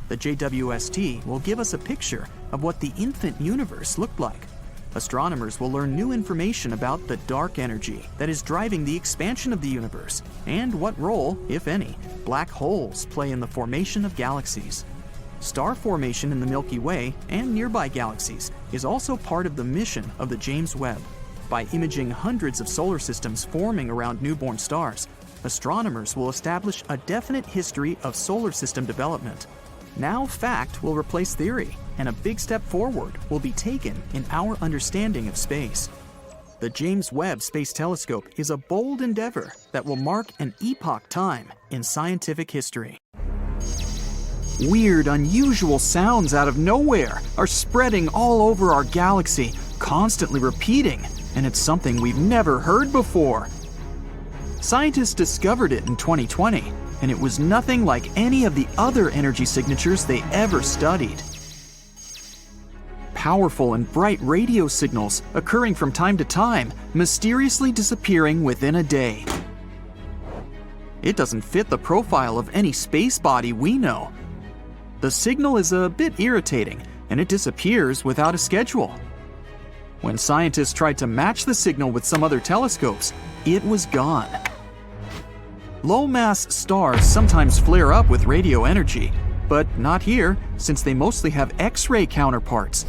The JWST will give us a picture of what the infant universe looked like. Astronomers will learn new information about the dark energy that is driving the expansion of the universe and what role, if any, black holes play in the formation of galaxies. Star formation in the Milky Way and nearby galaxies is also part of the mission of the James Webb. By imaging hundreds of solar systems forming around newborn stars, astronomers will establish a definite history of solar system development. Now fact will replace theory, and a big step forward will be taken in our understanding of space. The James Webb Space Telescope is a bold endeavor that will mark an epoch time in scientific history. Weird, unusual sounds out of nowhere are spreading all over our galaxy, constantly repeating, and it's something we've never heard before. Scientists discovered it in 2020, and it was nothing like any of the other energy signatures they ever studied. Powerful and bright radio signals occurring from time to time, mysteriously disappearing within a day. It doesn't fit the profile of any space body we know. The signal is a bit irritating, and it disappears without a schedule. When scientists tried to match the signal with some other telescopes, it was gone. Low-mass stars sometimes flare up with radio energy, but not here, since they mostly have X-ray counterparts.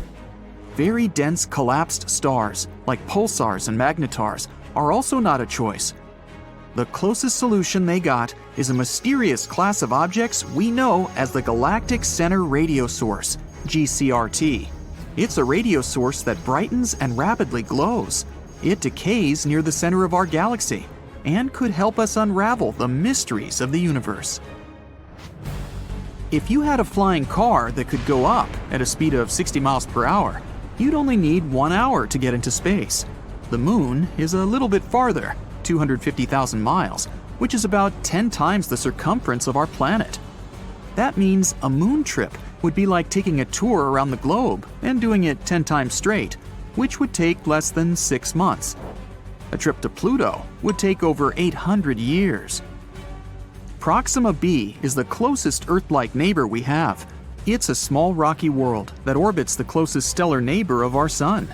Very dense collapsed stars, like pulsars and magnetars, are also not a choice. The closest solution they got is a mysterious class of objects we know as the Galactic Center Radio Source, GCRT. It's a radio source that brightens and rapidly glows. It decays near the center of our galaxy and could help us unravel the mysteries of the universe. If you had a flying car that could go up at a speed of 60 miles per hour, you'd only need 1 hour to get into space. The moon is a little bit farther, 250,000 miles, which is about 10 times the circumference of our planet. That means a moon trip would be like taking a tour around the globe and doing it 10 times straight, which would take less than 6 months. A trip to Pluto would take over 800 years. Proxima b is the closest Earth-like neighbor we have. It's a small rocky world that orbits the closest stellar neighbor of our Sun.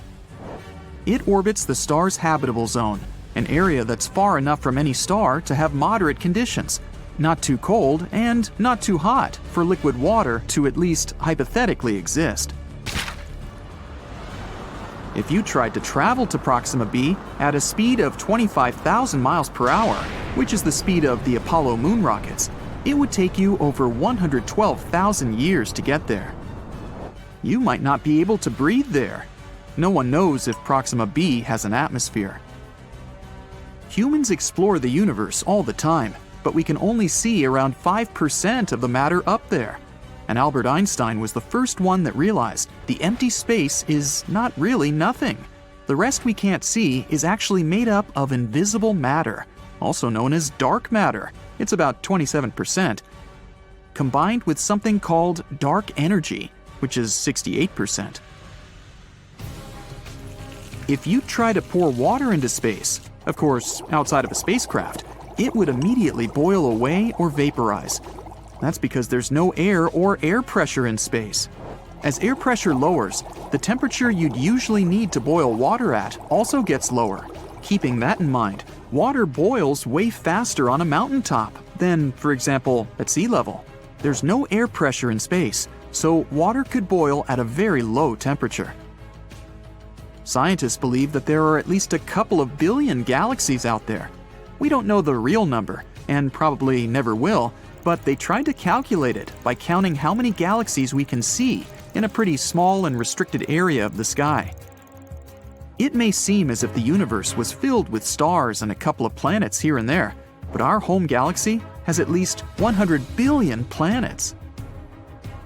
It orbits the star's habitable zone, an area that's far enough from any star to have moderate conditions, not too cold and not too hot for liquid water to at least hypothetically exist. If you tried to travel to Proxima b at a speed of 25,000 miles per hour, which is the speed of the Apollo moon rockets, it would take you over 112,000 years to get there. You might not be able to breathe there. No one knows if Proxima b has an atmosphere. Humans explore the universe all the time, but we can only see around 5% of the matter up there. And Albert Einstein was the first one that realized the empty space is not really nothing. The rest we can't see is actually made up of invisible matter, also known as dark matter. It's about 27%, combined with something called dark energy, which is 68%. If you try to pour water into space, of course, outside of a spacecraft, it would immediately boil away or vaporize. That's because there's no air or air pressure in space. As air pressure lowers, the temperature you'd usually need to boil water at also gets lower. Keeping that in mind, water boils way faster on a mountaintop than, for example, at sea level. There's no air pressure in space, so water could boil at a very low temperature. Scientists believe that there are at least a couple of billion galaxies out there. We don't know the real number, and probably never will, but they tried to calculate it by counting how many galaxies we can see in a pretty small and restricted area of the sky. It may seem as if the universe was filled with stars and a couple of planets here and there, but our home galaxy has at least 100 billion planets.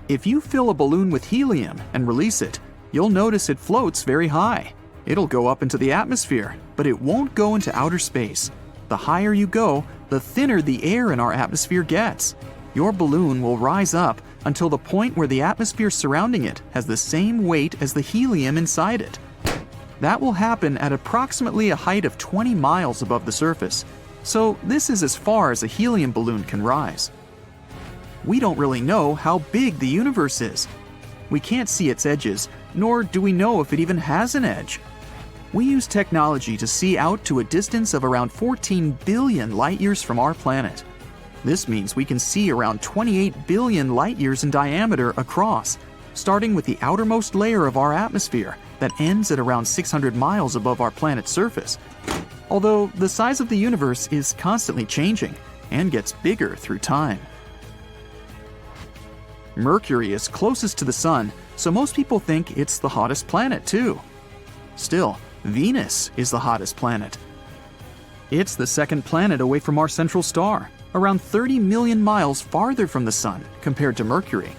If you fill a balloon with helium and release it, you'll notice it floats very high. It'll go up into the atmosphere, but it won't go into outer space. The higher you go, the thinner the air in our atmosphere gets. Your balloon will rise up until the point where the atmosphere surrounding it has the same weight as the helium inside it. That will happen at approximately a height of 20 miles above the surface, so this is as far as a helium balloon can rise. We don't really know how big the universe is. We can't see its edges, nor do we know if it even has an edge. We use technology to see out to a distance of around 14 billion light-years from our planet. This means we can see around 28 billion light-years in diameter across, starting with the outermost layer of our atmosphere that ends at around 600 miles above our planet's surface. Although the size of the universe is constantly changing and gets bigger through time. Mercury is closest to the Sun, so most people think it's the hottest planet too. Still, Venus is the hottest planet. It's the second planet away from our central star, around 30 million miles farther from the Sun compared to Mercury.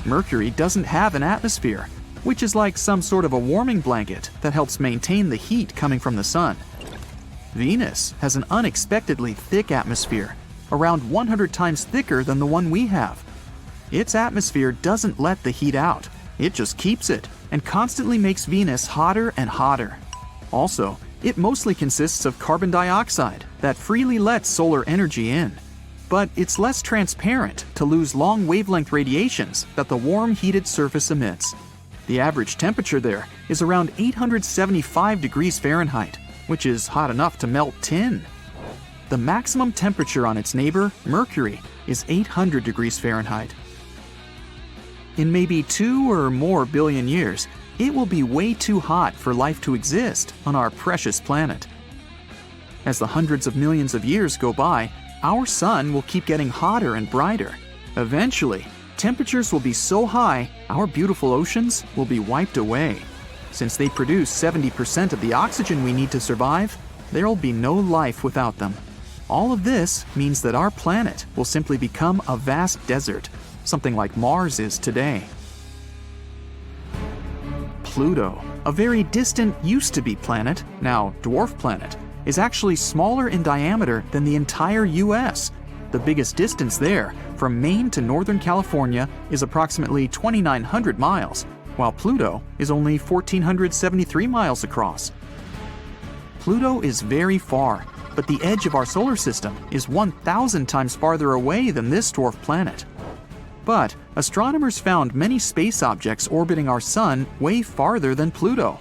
Mercury doesn't have an atmosphere, which is like some sort of a warming blanket that helps maintain the heat coming from the Sun. Venus has an unexpectedly thick atmosphere, around 100 times thicker than the one we have. Its atmosphere doesn't let the heat out, it just keeps it, and constantly makes Venus hotter and hotter. Also, it mostly consists of carbon dioxide that freely lets solar energy in. But it's less transparent to lose long wavelength radiations that the warm, heated surface emits. The average temperature there is around 875 degrees Fahrenheit, which is hot enough to melt tin. The maximum temperature on its neighbor, Mercury, is 800 degrees Fahrenheit. In maybe 2 or more billion years, it will be way too hot for life to exist on our precious planet. As the hundreds of millions of years go by, our sun will keep getting hotter and brighter. Eventually, temperatures will be so high, our beautiful oceans will be wiped away. Since they produce 70% of the oxygen we need to survive, there will be no life without them. All of this means that our planet will simply become a vast desert, something like Mars is today. Pluto, a very distant used-to-be planet, now dwarf planet, is actually smaller in diameter than the entire US. The biggest distance there, from Maine to Northern California, is approximately 2,900 miles, while Pluto is only 1,473 miles across. Pluto is very far, but the edge of our solar system is 1,000 times farther away than this dwarf planet. But astronomers found many space objects orbiting our Sun way farther than Pluto,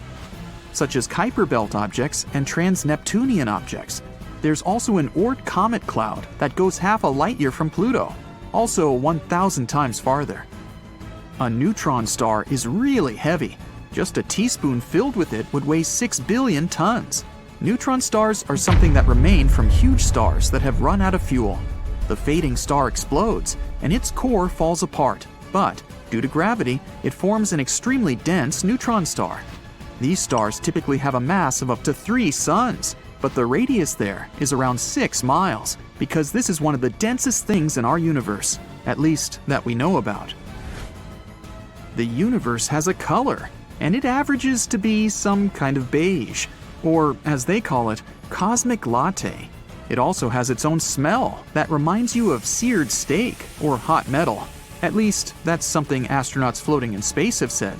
such as Kuiper Belt objects and trans-Neptunian objects. There's also an Oort comet cloud that goes half a light year from Pluto, also 1,000 times farther. A neutron star is really heavy. Just a teaspoon filled with it would weigh 6 billion tons. Neutron stars are something that remain from huge stars that have run out of fuel. The fading star explodes, and its core falls apart, but due to gravity, it forms an extremely dense neutron star. These stars typically have a mass of up to 3 suns, but the radius there is around 6 miles, because this is one of the densest things in our universe, at least that we know about. The universe has a color, and it averages to be some kind of beige, or as they call it, cosmic latte. It also has its own smell that reminds you of seared steak or hot metal. At least, that's something astronauts floating in space have said.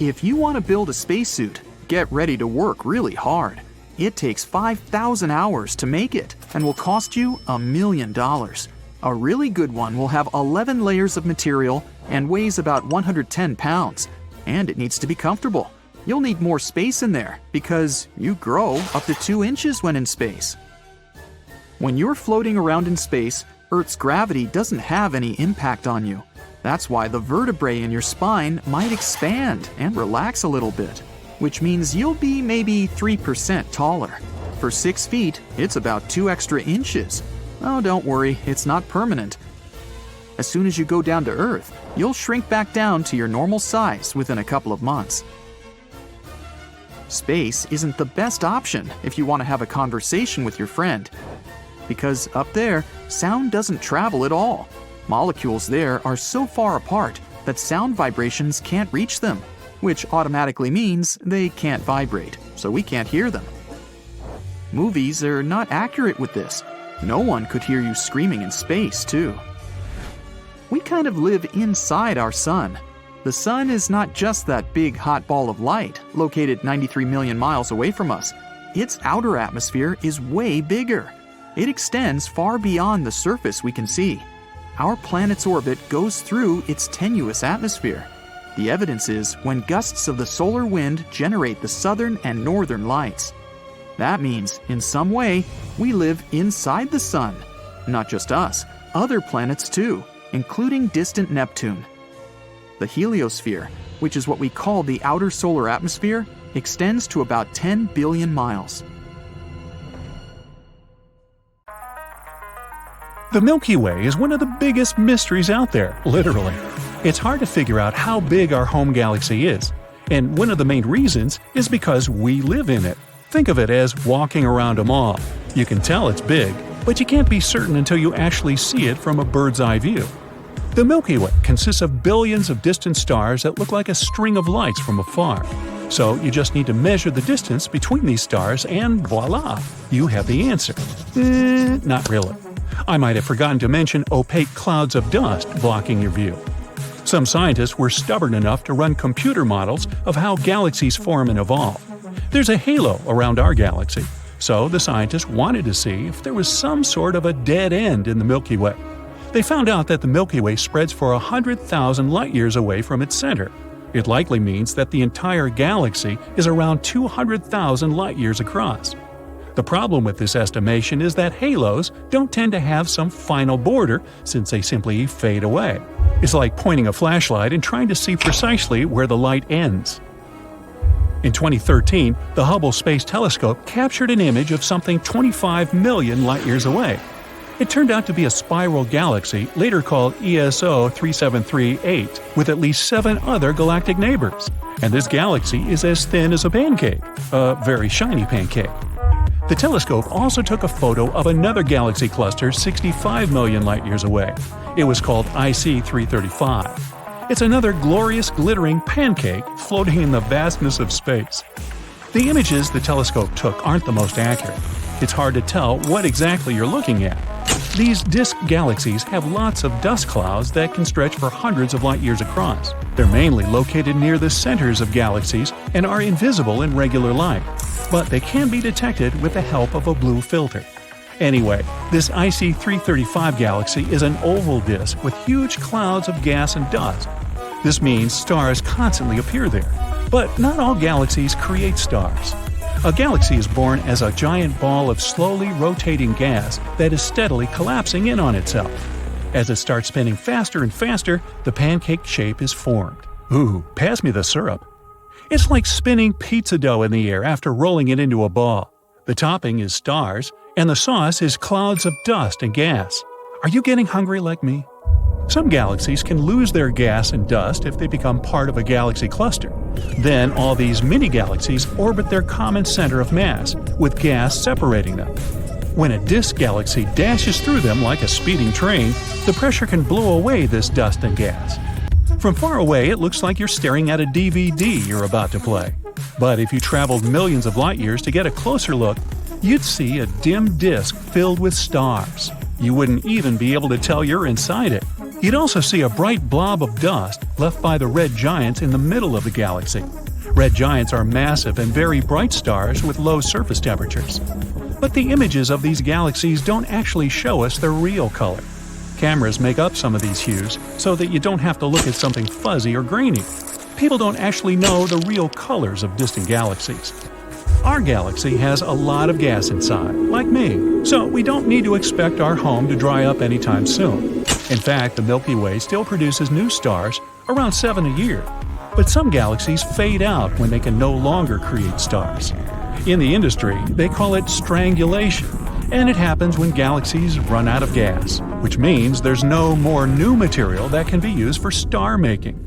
If you want to build a spacesuit, get ready to work really hard. It takes 5,000 hours to make it and will cost you $1 million. A really good one will have 11 layers of material and weighs about 110 pounds, and it needs to be comfortable. You'll need more space in there because you grow up to 2 inches when in space. When you're floating around in space, Earth's gravity doesn't have any impact on you. That's why the vertebrae in your spine might expand and relax a little bit, which means you'll be maybe 3% taller. For 6 feet, it's about 2 extra inches. Oh, don't worry, it's not permanent. As soon as you go down to Earth, you'll shrink back down to your normal size within a couple of months. Space isn't the best option if you want to have a conversation with your friend, because up there, sound doesn't travel at all. Molecules there are so far apart that sound vibrations can't reach them, which automatically means they can't vibrate, so we can't hear them. Movies are not accurate with this. No one could hear you screaming in space, too. We kind of live inside our sun. The sun is not just that big hot ball of light located 93 million miles away from us. Its outer atmosphere is way bigger. It extends far beyond the surface we can see. Our planet's orbit goes through its tenuous atmosphere. The evidence is when gusts of the solar wind generate the southern and northern lights. That means, in some way, we live inside the sun. Not just us, other planets too, including distant Neptune. The heliosphere, which is what we call the outer solar atmosphere, extends to about 10 billion miles. The Milky Way is one of the biggest mysteries out there, literally. It's hard to figure out how big our home galaxy is, and one of the main reasons is because we live in it. Think of it as walking around a mall. You can tell it's big, but you can't be certain until you actually see it from a bird's eye view. The Milky Way consists of billions of distant stars that look like a string of lights from afar. So you just need to measure the distance between these stars and voila, you have the answer. Not really. I might have forgotten to mention opaque clouds of dust blocking your view. Some scientists were stubborn enough to run computer models of how galaxies form and evolve. There's a halo around our galaxy, so the scientists wanted to see if there was some sort of a dead end in the Milky Way. They found out that the Milky Way spreads for 100,000 light-years away from its center. It likely means that the entire galaxy is around 200,000 light-years across. The problem with this estimation is that halos don't tend to have some final border since they simply fade away. It's like pointing a flashlight and trying to see precisely where the light ends. In 2013, the Hubble Space Telescope captured an image of something 25 million light-years away. It turned out to be a spiral galaxy, later called ESO 3738, with at least 7 other galactic neighbors. And this galaxy is as thin as a pancake, a very shiny pancake. The telescope also took a photo of another galaxy cluster 65 million light-years away. It was called IC 335. It's another glorious glittering pancake floating in the vastness of space. The images the telescope took aren't the most accurate. It's hard to tell what exactly you're looking at. These disk galaxies have lots of dust clouds that can stretch for hundreds of light years across. They're mainly located near the centers of galaxies and are invisible in regular light, but they can be detected with the help of a blue filter. Anyway, this IC 335 galaxy is an oval disk with huge clouds of gas and dust. This means stars constantly appear there. But not all galaxies create stars. A galaxy is born as a giant ball of slowly rotating gas that is steadily collapsing in on itself. As it starts spinning faster and faster, the pancake shape is formed. Ooh, pass me the syrup. It's like spinning pizza dough in the air after rolling it into a ball. The topping is stars, and the sauce is clouds of dust and gas. Are you getting hungry like me? Some galaxies can lose their gas and dust if they become part of a galaxy cluster. Then all these mini-galaxies orbit their common center of mass, with gas separating them. When a disk galaxy dashes through them like a speeding train, the pressure can blow away this dust and gas. From far away, it looks like you're staring at a DVD you're about to play. But if you traveled millions of light years to get a closer look, you'd see a dim disk filled with stars. You wouldn't even be able to tell you're inside it. You'd also see a bright blob of dust left by the red giants in the middle of the galaxy. Red giants are massive and very bright stars with low surface temperatures. But the images of these galaxies don't actually show us their real color. Cameras make up some of these hues so that you don't have to look at something fuzzy or grainy. People don't actually know the real colors of distant galaxies. Our galaxy has a lot of gas inside, like me, so we don't need to expect our home to dry up anytime soon. In fact, the Milky Way still produces new stars, around 7 a year. But some galaxies fade out when they can no longer create stars. In the industry, they call it strangulation, and it happens when galaxies run out of gas, which means there's no more new material that can be used for star making.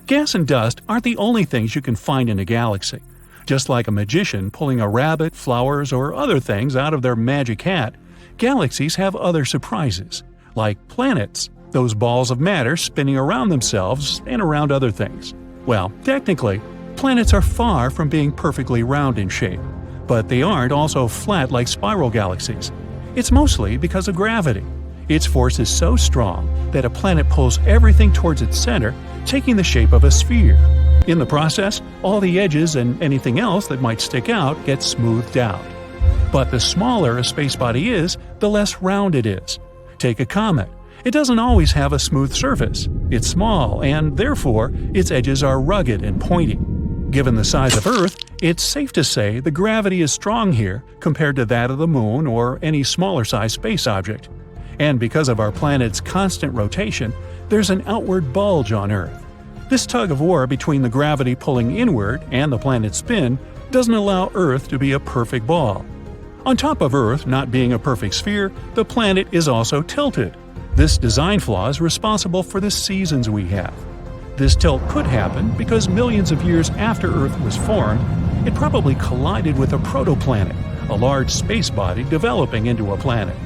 Gas and dust aren't the only things you can find in a galaxy. Just like a magician pulling a rabbit, flowers, or other things out of their magic hat, galaxies have other surprises, like planets, those balls of matter spinning around themselves and around other things. Well, technically, planets are far from being perfectly round in shape, but they aren't also flat like spiral galaxies. It's mostly because of gravity. Its force is so strong that a planet pulls everything towards its center, taking the shape of a sphere. In the process, all the edges and anything else that might stick out gets smoothed out. But the smaller a space body is, the less round it is. Take a comet. It doesn't always have a smooth surface. It's small, and therefore, its edges are rugged and pointy. Given the size of Earth, it's safe to say the gravity is strong here compared to that of the Moon or any smaller-sized space object. And because of our planet's constant rotation, there's an outward bulge on Earth. This tug-of-war between the gravity pulling inward and the planet's spin doesn't allow Earth to be a perfect ball. On top of Earth not being a perfect sphere, the planet is also tilted. This design flaw is responsible for the seasons we have. This tilt could happen because millions of years after Earth was formed, it probably collided with a protoplanet, a large space body developing into a planet.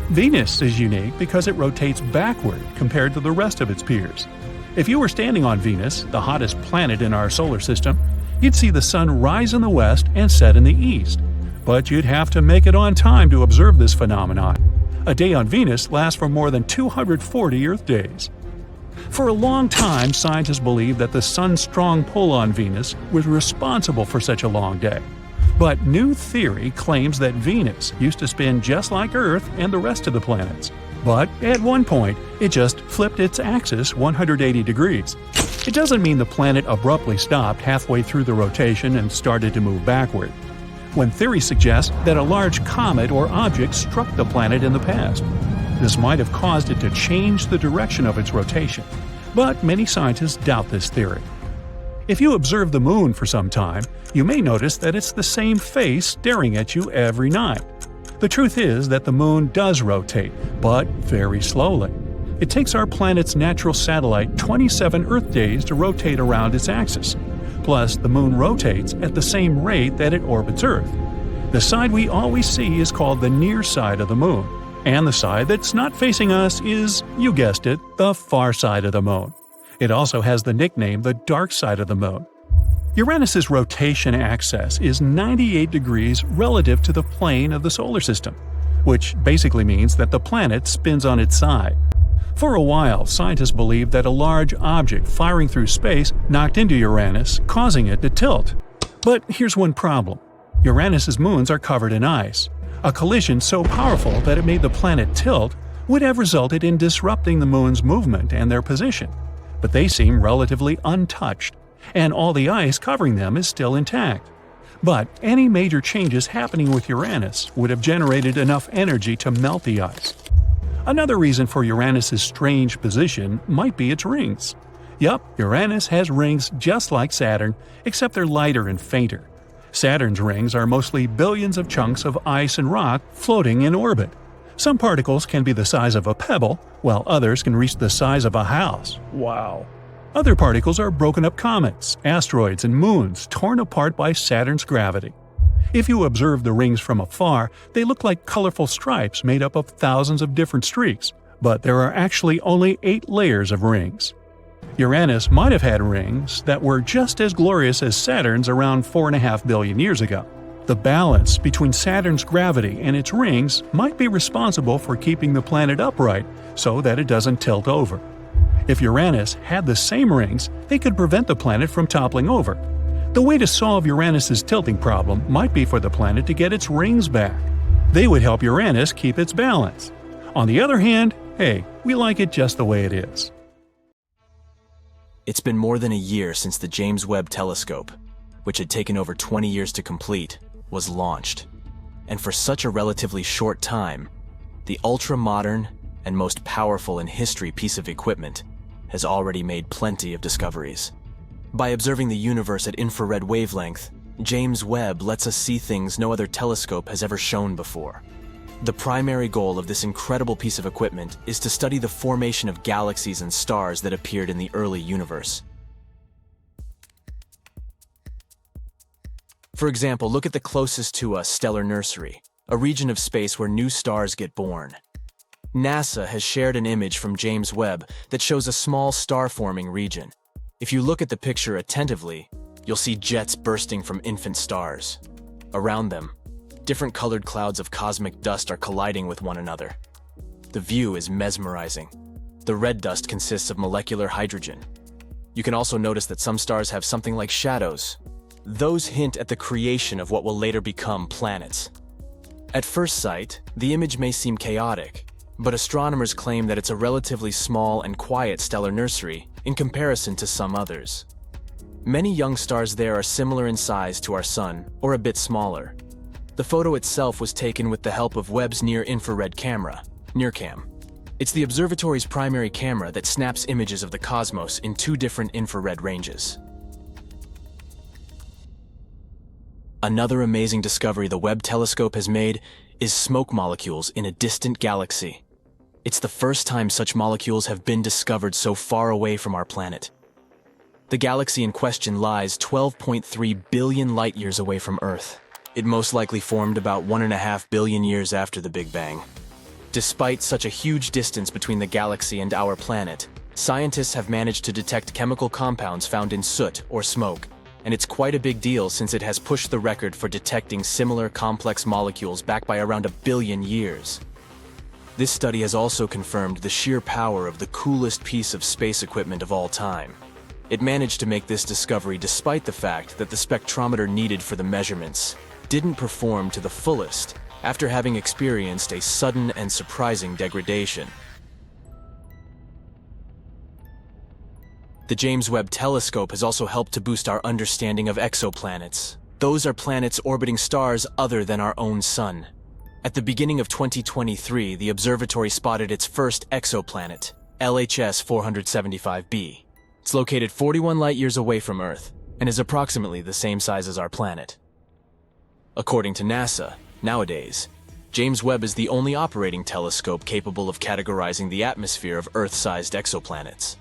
Venus is unique because it rotates backward compared to the rest of its peers. If you were standing on Venus, the hottest planet in our solar system, you'd see the sun rise in the west and set in the east. But you'd have to make it on time to observe this phenomenon. A day on Venus lasts for more than 240 Earth days. For a long time, scientists believed that the sun's strong pull on Venus was responsible for such a long day. But new theory claims that Venus used to spin just like Earth and the rest of the planets. But at one point, it just flipped its axis 180 degrees. It doesn't mean the planet abruptly stopped halfway through the rotation and started to move backward. One theory suggests that a large comet or object struck the planet in the past. This might have caused it to change the direction of its rotation, but many scientists doubt this theory. If you observe the moon for some time, you may notice that it's the same face staring at you every night. The truth is that the moon does rotate, but very slowly. It takes our planet's natural satellite 27 Earth days to rotate around its axis. Plus, the moon rotates at the same rate that it orbits Earth. The side we always see is called the near side of the moon, and the side that's not facing us is, you guessed it, the far side of the moon. It also has the nickname the dark side of the Moon. Uranus's rotation axis is 98 degrees relative to the plane of the solar system, which basically means that the planet spins on its side. For a while, scientists believed that a large object firing through space knocked into Uranus, causing it to tilt. But here's one problem. Uranus's moons are covered in ice. A collision so powerful that it made the planet tilt would have resulted in disrupting the moon's movement and their position. But they seem relatively untouched, and all the ice covering them is still intact. But any major changes happening with Uranus would have generated enough energy to melt the ice. Another reason for Uranus's strange position might be its rings. Yup, Uranus has rings just like Saturn, except they're lighter and fainter. Saturn's rings are mostly billions of chunks of ice and rock floating in orbit. Some particles can be the size of a pebble, while others can reach the size of a house. Wow. Other particles are broken up comets, asteroids, and moons torn apart by Saturn's gravity. If you observe the rings from afar, they look like colorful stripes made up of thousands of different streaks, but there are actually only 8 layers of rings. Uranus might have had rings that were just as glorious as Saturn's around 4.5 billion years ago. The balance between Saturn's gravity and its rings might be responsible for keeping the planet upright so that it doesn't tilt over. If Uranus had the same rings, they could prevent the planet from toppling over. The way to solve Uranus's tilting problem might be for the planet to get its rings back. They would help Uranus keep its balance. On the other hand, hey, we like it just the way it is. It's been more than a year since the James Webb Telescope, which had taken over 20 years to complete, was launched. And for such a relatively short time, the ultra-modern and most powerful in history piece of equipment has already made plenty of discoveries. By observing the universe at infrared wavelength, James Webb lets us see things no other telescope has ever shown before. The primary goal of this incredible piece of equipment is to study the formation of galaxies and stars that appeared in the early universe. For example, look at the closest to us stellar nursery, a region of space where new stars get born. NASA has shared an image from James Webb that shows a small star-forming region. If you look at the picture attentively, you'll see jets bursting from infant stars. Around them, different colored clouds of cosmic dust are colliding with one another. The view is mesmerizing. The red dust consists of molecular hydrogen. You can also notice that some stars have something like shadows. Those hint at the creation of what will later become planets. At first sight, the image may seem chaotic, but astronomers claim that it's a relatively small and quiet stellar nursery in comparison to some others. Many young stars there are similar in size to our Sun, or a bit smaller. The photo itself was taken with the help of Webb's near-infrared camera, NIRCam. It's the observatory's primary camera that snaps images of the cosmos in 2 different infrared ranges. Another amazing discovery the Webb telescope has made is smoke molecules in a distant galaxy. It's the first time such molecules have been discovered so far away from our planet. The galaxy in question lies 12.3 billion light-years away from Earth. It most likely formed about 1.5 billion years after the Big Bang. Despite such a huge distance between the galaxy and our planet, scientists have managed to detect chemical compounds found in soot or smoke, and it's quite a big deal since it has pushed the record for detecting similar complex molecules back by around 1 billion years. This study has also confirmed the sheer power of the coolest piece of space equipment of all time. It managed to make this discovery despite the fact that the spectrometer needed for the measurements didn't perform to the fullest after having experienced a sudden and surprising degradation. The James Webb Telescope has also helped to boost our understanding of exoplanets. Those are planets orbiting stars other than our own Sun. At the beginning of 2023, the observatory spotted its first exoplanet, LHS 475b. It's located 41 light-years away from Earth and is approximately the same size as our planet. According to NASA, nowadays, James Webb is the only operating telescope capable of categorizing the atmosphere of Earth-sized exoplanets.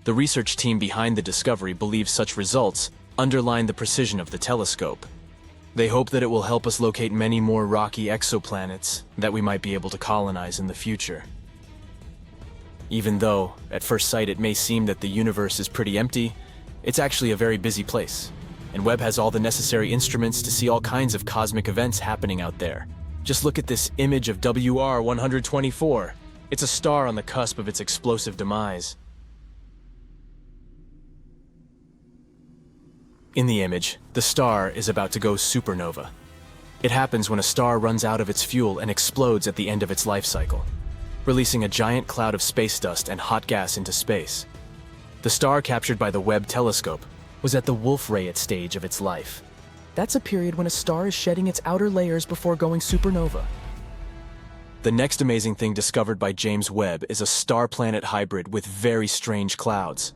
The research team behind the discovery believes such results underline the precision of the telescope. They hope that it will help us locate many more rocky exoplanets that we might be able to colonize in the future. Even though, at first sight, it may seem that the universe is pretty empty, it's actually a very busy place. And Webb has all the necessary instruments to see all kinds of cosmic events happening out there. Just look at this image of WR 124. It's a star on the cusp of its explosive demise. In the image, the star is about to go supernova. It happens when a star runs out of its fuel and explodes at the end of its life cycle, releasing a giant cloud of space dust and hot gas into space. The star captured by the Webb telescope was at the Wolf-Rayet stage of its life. That's a period when a star is shedding its outer layers before going supernova. The next amazing thing discovered by James Webb is a star-planet hybrid with very strange clouds.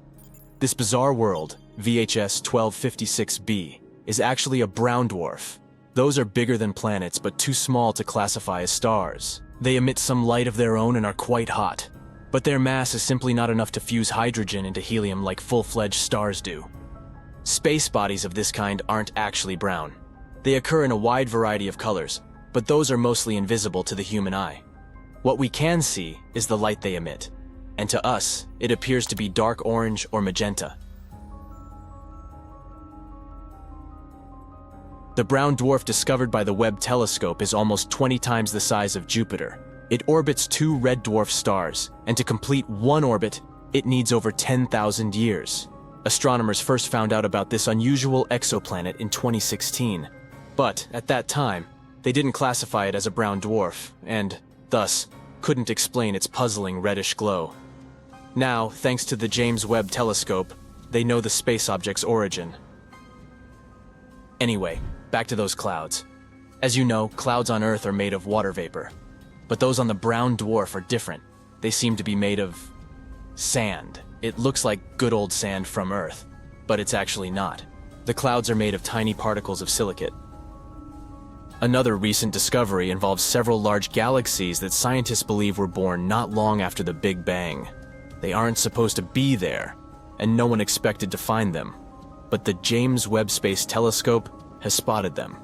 This bizarre world, VHS 1256b, is actually a brown dwarf. Those are bigger than planets but too small to classify as stars. They emit some light of their own and are quite hot, but their mass is simply not enough to fuse hydrogen into helium like full-fledged stars do. Space bodies of this kind aren't actually brown. They occur in a wide variety of colors, but those are mostly invisible to the human eye. What we can see is the light they emit, and to us, it appears to be dark orange or magenta. The brown dwarf discovered by the Webb telescope is almost 20 times the size of Jupiter. It orbits 2 red dwarf stars, and to complete one orbit, it needs over 10,000 years. Astronomers first found out about this unusual exoplanet in 2016, but at that time, they didn't classify it as a brown dwarf, and, thus, couldn't explain its puzzling reddish glow. Now, thanks to the James Webb telescope, they know the space object's origin. Anyway, back to those clouds. As you know, clouds on Earth are made of water vapor, but those on the brown dwarf are different. They seem to be made of sand. It looks like good old sand from Earth, but it's actually not. The clouds are made of tiny particles of silicate. Another recent discovery involves several large galaxies that scientists believe were born not long after the Big Bang. They aren't supposed to be there, and no one expected to find them. But the James Webb Space Telescope has spotted them.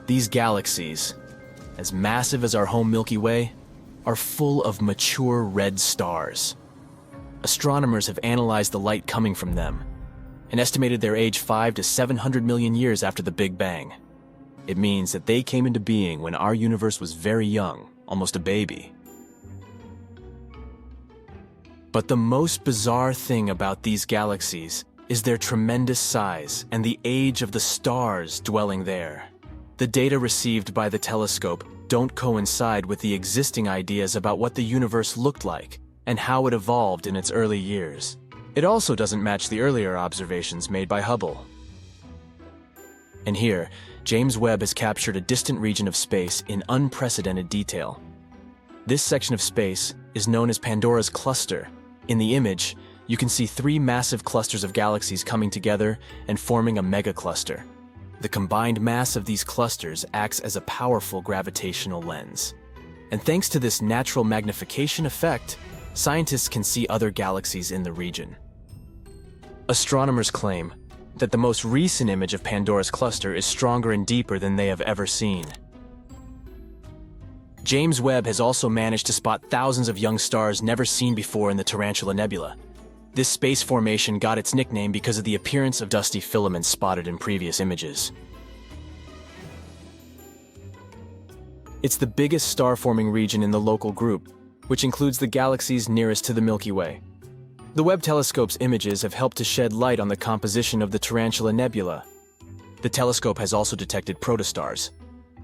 These galaxies, as massive as our home Milky Way, are full of mature red stars. Astronomers have analyzed the light coming from them and estimated their age 500 to 700 million years after the Big Bang. It means that they came into being when our universe was very young, almost a baby. But the most bizarre thing about these galaxies is their tremendous size and the age of the stars dwelling there. The data received by the telescope don't coincide with the existing ideas about what the universe looked like and how it evolved in its early years. It also doesn't match the earlier observations made by Hubble. And here, James Webb has captured a distant region of space in unprecedented detail. This section of space is known as Pandora's cluster. In the image, you can see 3 massive clusters of galaxies coming together and forming a megacluster. The combined mass of these clusters acts as a powerful gravitational lens. And thanks to this natural magnification effect, scientists can see other galaxies in the region. Astronomers claim that the most recent image of Pandora's cluster is stronger and deeper than they have ever seen. James Webb has also managed to spot thousands of young stars never seen before in the Tarantula Nebula. This space formation got its nickname because of the appearance of dusty filaments spotted in previous images. It's the biggest star-forming region in the local group, which includes the galaxies nearest to the Milky Way. The Webb telescope's images have helped to shed light on the composition of the Tarantula Nebula. The telescope has also detected protostars,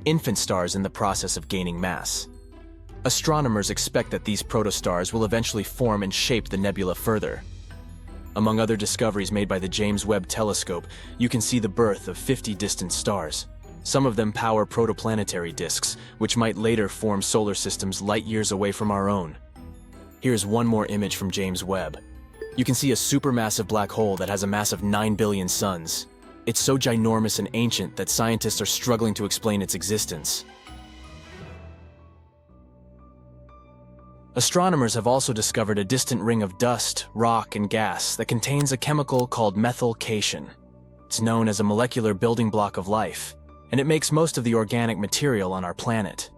infant stars in the process of gaining mass. Astronomers expect that these protostars will eventually form and shape the nebula further. Among other discoveries made by the James Webb telescope, you can see the birth of 50 distant stars. Some of them power protoplanetary disks, which might later form solar systems light years away from our own. Here's one more image from James Webb. You can see a supermassive black hole that has a mass of 9 billion suns. It's so ginormous and ancient that scientists are struggling to explain its existence. Astronomers have also discovered a distant ring of dust, rock, and gas that contains a chemical called methylcation. It's known as a molecular building block of life, and it makes most of the organic material on our planet.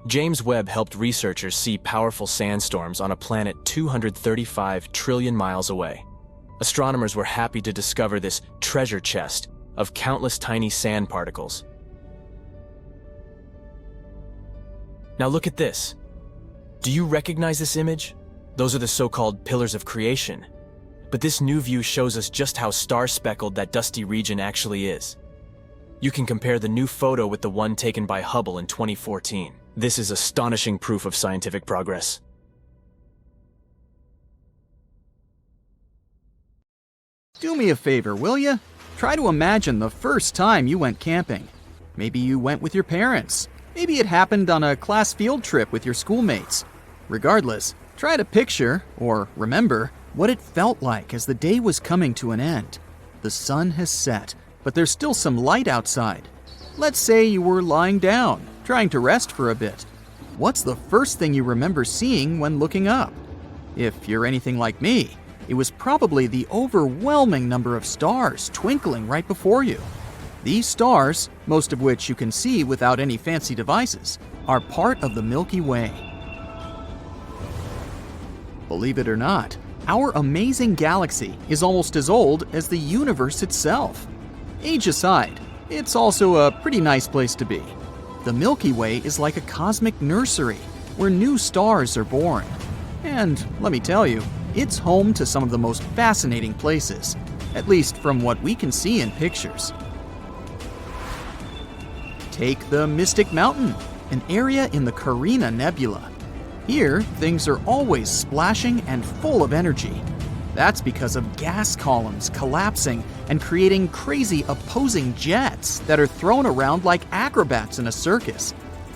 James Webb helped researchers see powerful sandstorms on a planet 235 trillion miles away. Astronomers were happy to discover this treasure chest of countless tiny sand particles. Now look at this. Do you recognize this image? Those are the so-called pillars of creation. But this new view shows us just how star-speckled that dusty region actually is. You can compare the new photo with the one taken by Hubble in 2014. This is astonishing proof of scientific progress. Do me a favor, will ya? Try to imagine the first time you went camping. Maybe you went with your parents. Maybe it happened on a class field trip with your schoolmates. Regardless, try to picture, or remember, what it felt like as the day was coming to an end. The sun has set, but there's still some light outside. Let's say you were lying down, trying to rest for a bit. What's the first thing you remember seeing when looking up? If you're anything like me, it was probably the overwhelming number of stars twinkling right before you. These stars, most of which you can see without any fancy devices, are part of the Milky Way. Believe it or not, our amazing galaxy is almost as old as the universe itself. Age aside, it's also a pretty nice place to be. The Milky Way is like a cosmic nursery where new stars are born. And let me tell you, it's home to some of the most fascinating places, at least from what we can see in pictures. Take the Mystic Mountain, an area in the Carina Nebula. Here, things are always splashing and full of energy. That's because of gas columns collapsing and creating crazy opposing jets that are thrown around like acrobats in a circus.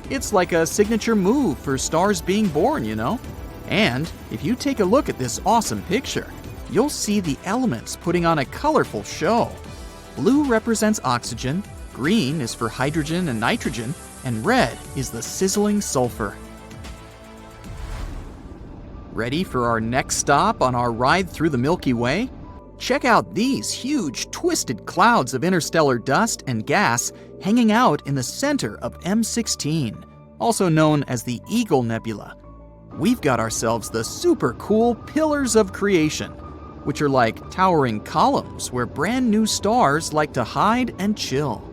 It's like a signature move for stars being born, you know? And if you take a look at this awesome picture, you'll see the elements putting on a colorful show. Blue represents oxygen, green is for hydrogen and nitrogen, and red is the sizzling sulfur. Ready for our next stop on our ride through the Milky Way? Check out these huge, twisted clouds of interstellar dust and gas hanging out in the center of M16, also known as the Eagle Nebula. We've got ourselves the super cool Pillars of Creation, which are like towering columns where brand new stars like to hide and chill.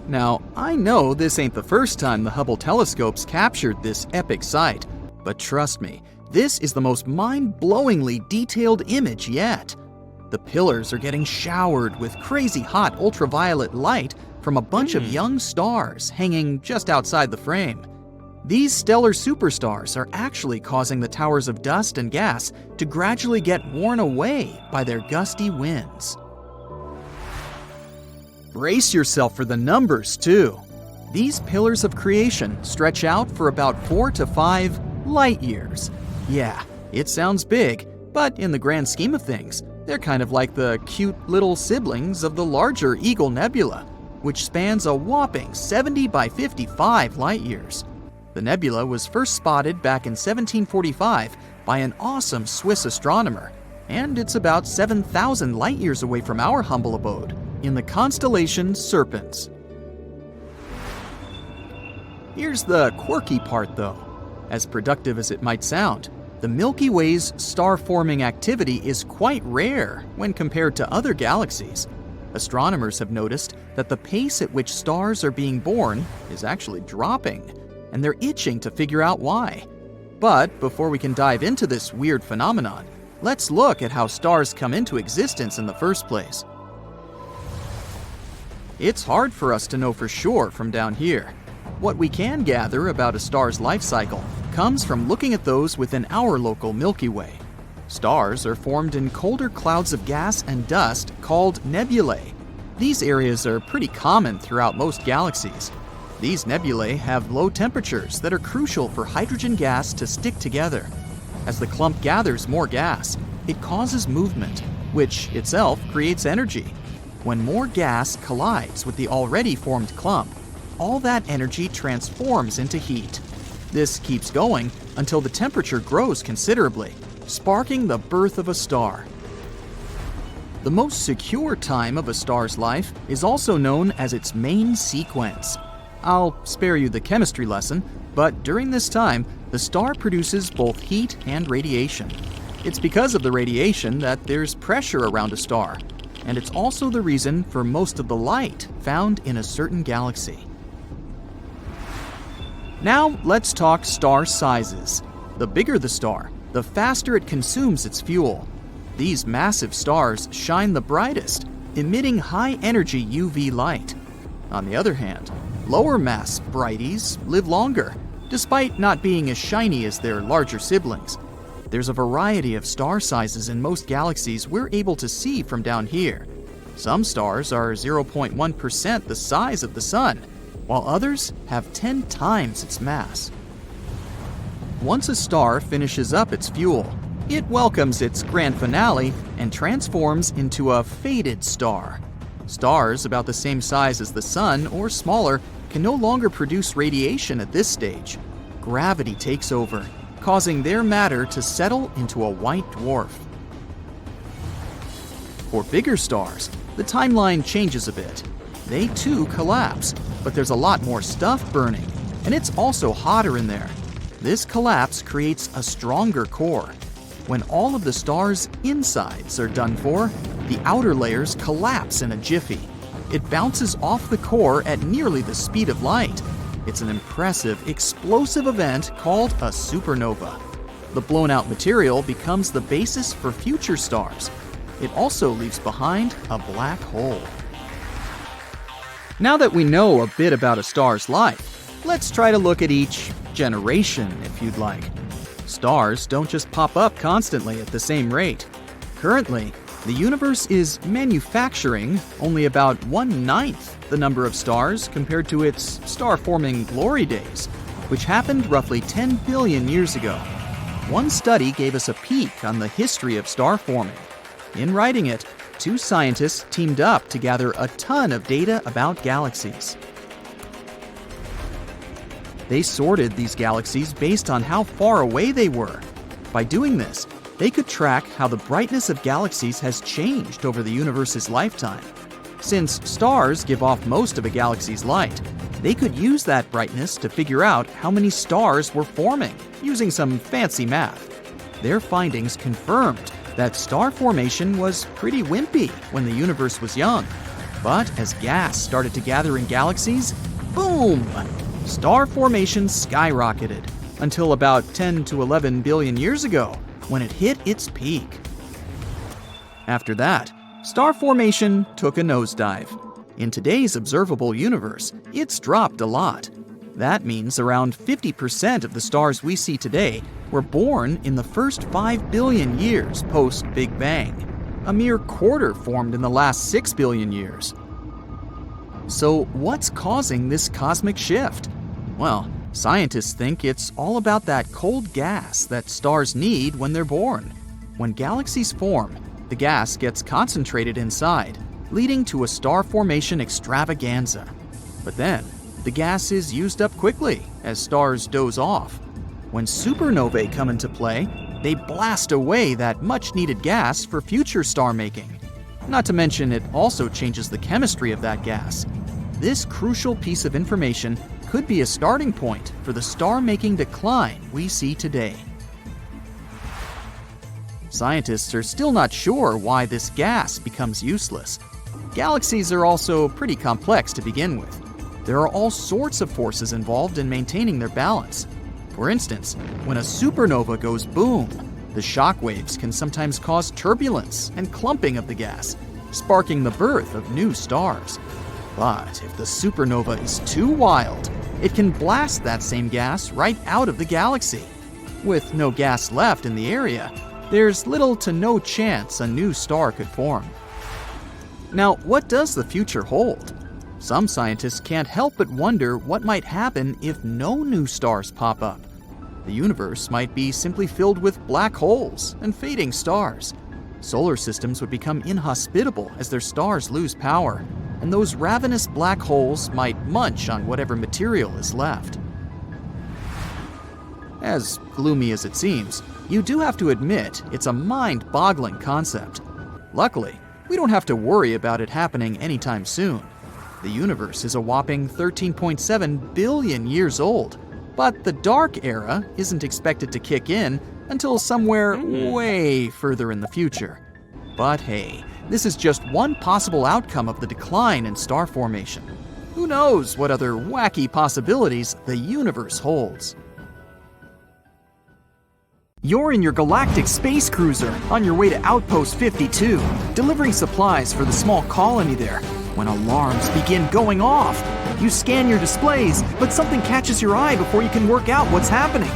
Now, I know this ain't the first time the Hubble telescopes captured this epic sight, but trust me, this is the most mind-blowingly detailed image yet. The pillars are getting showered with crazy hot ultraviolet light from a bunch of young stars hanging just outside the frame. These stellar superstars are actually causing the towers of dust and gas to gradually get worn away by their gusty winds. Brace yourself for the numbers, too. These pillars of creation stretch out for about 4 to 5 light years. Yeah, it sounds big, but in the grand scheme of things, they're kind of like the cute little siblings of the larger Eagle Nebula, which spans a whopping 70 by 55 light years. The nebula was first spotted back in 1745 by an awesome Swiss astronomer, and it's about 7,000 light years away from our humble abode, in the constellation Serpens. Here's the quirky part though. As productive as it might sound, the Milky Way's star-forming activity is quite rare when compared to other galaxies. Astronomers have noticed that the pace at which stars are being born is actually dropping, and they're itching to figure out why. But before we can dive into this weird phenomenon, let's look at how stars come into existence in the first place. It's hard for us to know for sure from down here. What we can gather about a star's life cycle comes from looking at those within our local Milky Way. Stars are formed in colder clouds of gas and dust called nebulae. These areas are pretty common throughout most galaxies. These nebulae have low temperatures that are crucial for hydrogen gas to stick together. As the clump gathers more gas, it causes movement, which itself creates energy. When more gas collides with the already formed clump, all that energy transforms into heat. This keeps going until the temperature grows considerably, sparking the birth of a star. The most secure time of a star's life is also known as its main sequence. I'll spare you the chemistry lesson, but during this time, the star produces both heat and radiation. It's because of the radiation that there's pressure around a star, and it's also the reason for most of the light found in a certain galaxy. Now let's talk star sizes. The bigger the star, the faster it consumes its fuel. These massive stars shine the brightest, emitting high-energy UV light. On the other hand, lower mass brighties live longer, despite not being as shiny as their larger siblings. There's a variety of star sizes in most galaxies we're able to see from down here. Some stars are 0.1% the size of the Sun, while others have 10 times its mass. Once a star finishes up its fuel, it welcomes its grand finale and transforms into a faded star. Stars about the same size as the Sun or smaller can no longer produce radiation at this stage. Gravity takes over, causing their matter to settle into a white dwarf. For bigger stars, the timeline changes a bit. They too collapse, but there's a lot more stuff burning, and it's also hotter in there. This collapse creates a stronger core. When all of the star's insides are done for, the outer layers collapse in a jiffy. It bounces off the core at nearly the speed of light. It's an impressive, explosive event called a supernova. The blown-out material becomes the basis for future stars. It also leaves behind a black hole. Now that we know a bit about a star's life, let's try to look at each generation, if you'd like. Stars don't just pop up constantly at the same rate. Currently, the universe is manufacturing only about 1/9 the number of stars compared to its star-forming glory days, which happened roughly 10 billion years ago. One study gave us a peek on the history of star forming. In writing it, 2 scientists teamed up to gather a ton of data about galaxies. They sorted these galaxies based on how far away they were. By doing this, they could track how the brightness of galaxies has changed over the universe's lifetime. Since stars give off most of a galaxy's light, they could use that brightness to figure out how many stars were forming, using some fancy math. Their findings confirmed that star formation was pretty wimpy when the universe was young. But as gas started to gather in galaxies, boom! Star formation skyrocketed until about 10 to 11 billion years ago, when it hit its peak. After that, star formation took a nosedive. In today's observable universe, it's dropped a lot. That means around 50% of the stars we see today were born in the first 5 billion years post-Big Bang. A mere quarter formed in the last 6 billion years. So what's causing this cosmic shift? Well, scientists think it's all about that cold gas that stars need when they're born. When galaxies form, the gas gets concentrated inside, leading to a star formation extravaganza. But then, the gas is used up quickly as stars doze off. When supernovae come into play, they blast away that much-needed gas for future star making. Not to mention, it also changes the chemistry of that gas. This crucial piece of information could be a starting point for the star-making decline we see today. Scientists are still not sure why this gas becomes useless. Galaxies are also pretty complex to begin with. There are all sorts of forces involved in maintaining their balance. For instance, when a supernova goes boom, the shock waves can sometimes cause turbulence and clumping of the gas, sparking the birth of new stars. But if the supernova is too wild, it can blast that same gas right out of the galaxy. With no gas left in the area, there's little to no chance a new star could form. Now, what does the future hold? Some scientists can't help but wonder what might happen if no new stars pop up. The universe might be simply filled with black holes and fading stars. Solar systems would become inhospitable as their stars lose power, and those ravenous black holes might munch on whatever material is left. As gloomy as it seems, you do have to admit it's a mind-boggling concept. Luckily, we don't have to worry about it happening anytime soon. The universe is a whopping 13.7 billion years old, but the dark era isn't expected to kick in until somewhere way further in the future. But hey, this is just one possible outcome of the decline in star formation. Who knows what other wacky possibilities the universe holds? You're in your Galactic space cruiser on your way to Outpost 52, delivering supplies for the small colony there, when alarms begin going off. You scan your displays, but something catches your eye before you can work out what's happening.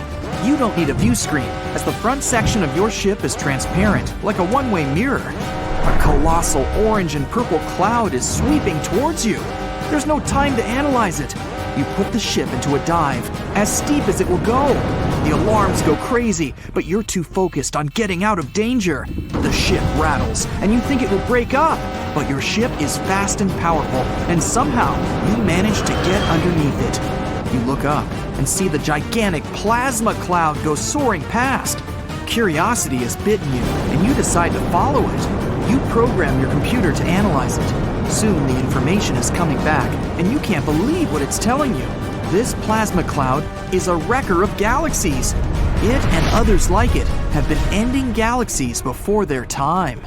You don't need a view screen, as the front section of your ship is transparent, like a one-way mirror. A colossal orange and purple cloud is sweeping towards you. There's no time to analyze it. You put the ship into a dive, as steep as it will go. The alarms go crazy, but you're too focused on getting out of danger. The ship rattles, and you think it will break up, but your ship is fast and powerful, and somehow you manage to get underneath it. You look up and see the gigantic plasma cloud go soaring past. Curiosity has bitten you, and you decide to follow it. You program your computer to analyze it. Soon the information is coming back, and you can't believe what it's telling you. This plasma cloud is a wrecker of galaxies. It and others like it have been ending galaxies before their time.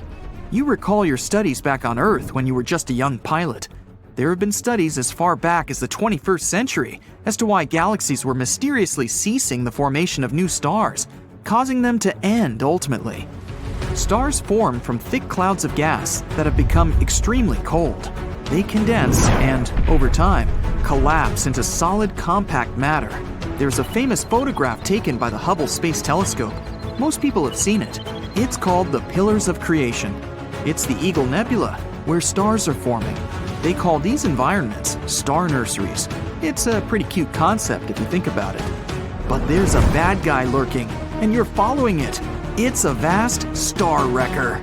You recall your studies back on Earth when you were just a young pilot. There have been studies as far back as the 21st century as to why galaxies were mysteriously ceasing the formation of new stars, causing them to end ultimately. Stars form from thick clouds of gas that have become extremely cold. They condense and, over time, collapse into solid compact matter. There's a famous photograph taken by the Hubble Space Telescope. Most people have seen it. It's called the Pillars of Creation. It's the Eagle Nebula, where stars are forming. They call these environments star nurseries. It's a pretty cute concept if you think about it. But there's a bad guy lurking, and you're following it. It's a vast star wrecker.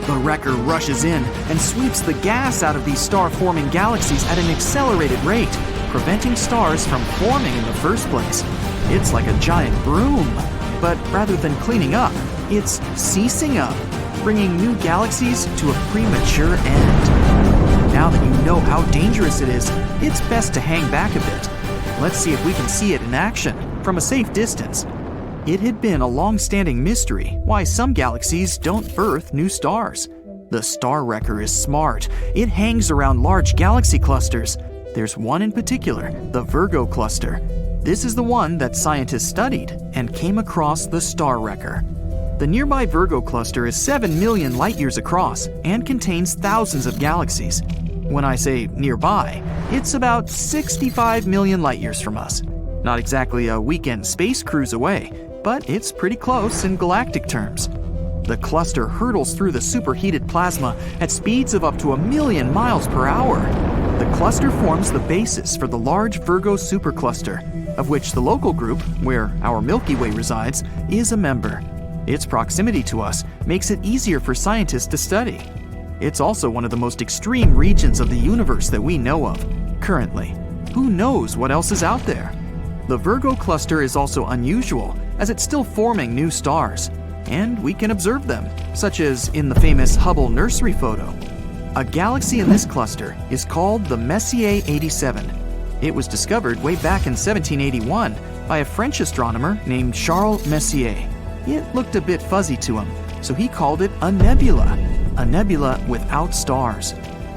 The wrecker rushes in and sweeps the gas out of these star-forming galaxies at an accelerated rate, preventing stars from forming in the first place. It's like a giant broom, but rather than cleaning up, it's ceasing up, bringing new galaxies to a premature end. Now that you know how dangerous it is, it's best to hang back a bit. Let's see if we can see it in action from a safe distance. It had been a long-standing mystery why some galaxies don't birth new stars. The star wrecker is smart. It hangs around large galaxy clusters. There's one in particular, the Virgo cluster. This is the one that scientists studied and came across the star wrecker. The nearby Virgo cluster is 7 million light-years across and contains thousands of galaxies. When I say nearby, it's about 65 million light-years from us. Not exactly a weekend space cruise away, but it's pretty close in galactic terms. The cluster hurtles through the superheated plasma at speeds of up to 1,000,000 miles per hour. The cluster forms the basis for the large Virgo supercluster, of which the local group, where our Milky Way resides, is a member. Its proximity to us makes it easier for scientists to study. It's also one of the most extreme regions of the universe that we know of, currently. Who knows what else is out there? The Virgo cluster is also unusual, as it's still forming new stars, and we can observe them, such as in the famous Hubble nursery photo. A galaxy in this cluster is called the Messier 87. It was discovered way back in 1781 by a French astronomer named Charles Messier. It looked a bit fuzzy to him, so he called it a nebula without stars.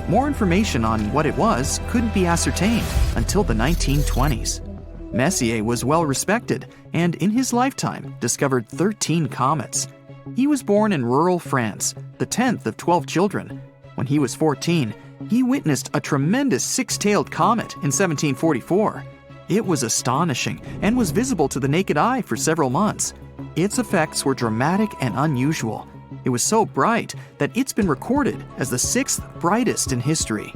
More information on what it was couldn't be ascertained until the 1920s. Messier was well respected and in his lifetime discovered 13 comets. He was born in rural France, the 10th of 12 children. When he was 14, he witnessed a tremendous six-tailed comet in 1744. It was astonishing and was visible to the naked eye for several months. Its effects were dramatic and unusual. It was so bright that it's been recorded as the 6th brightest in history.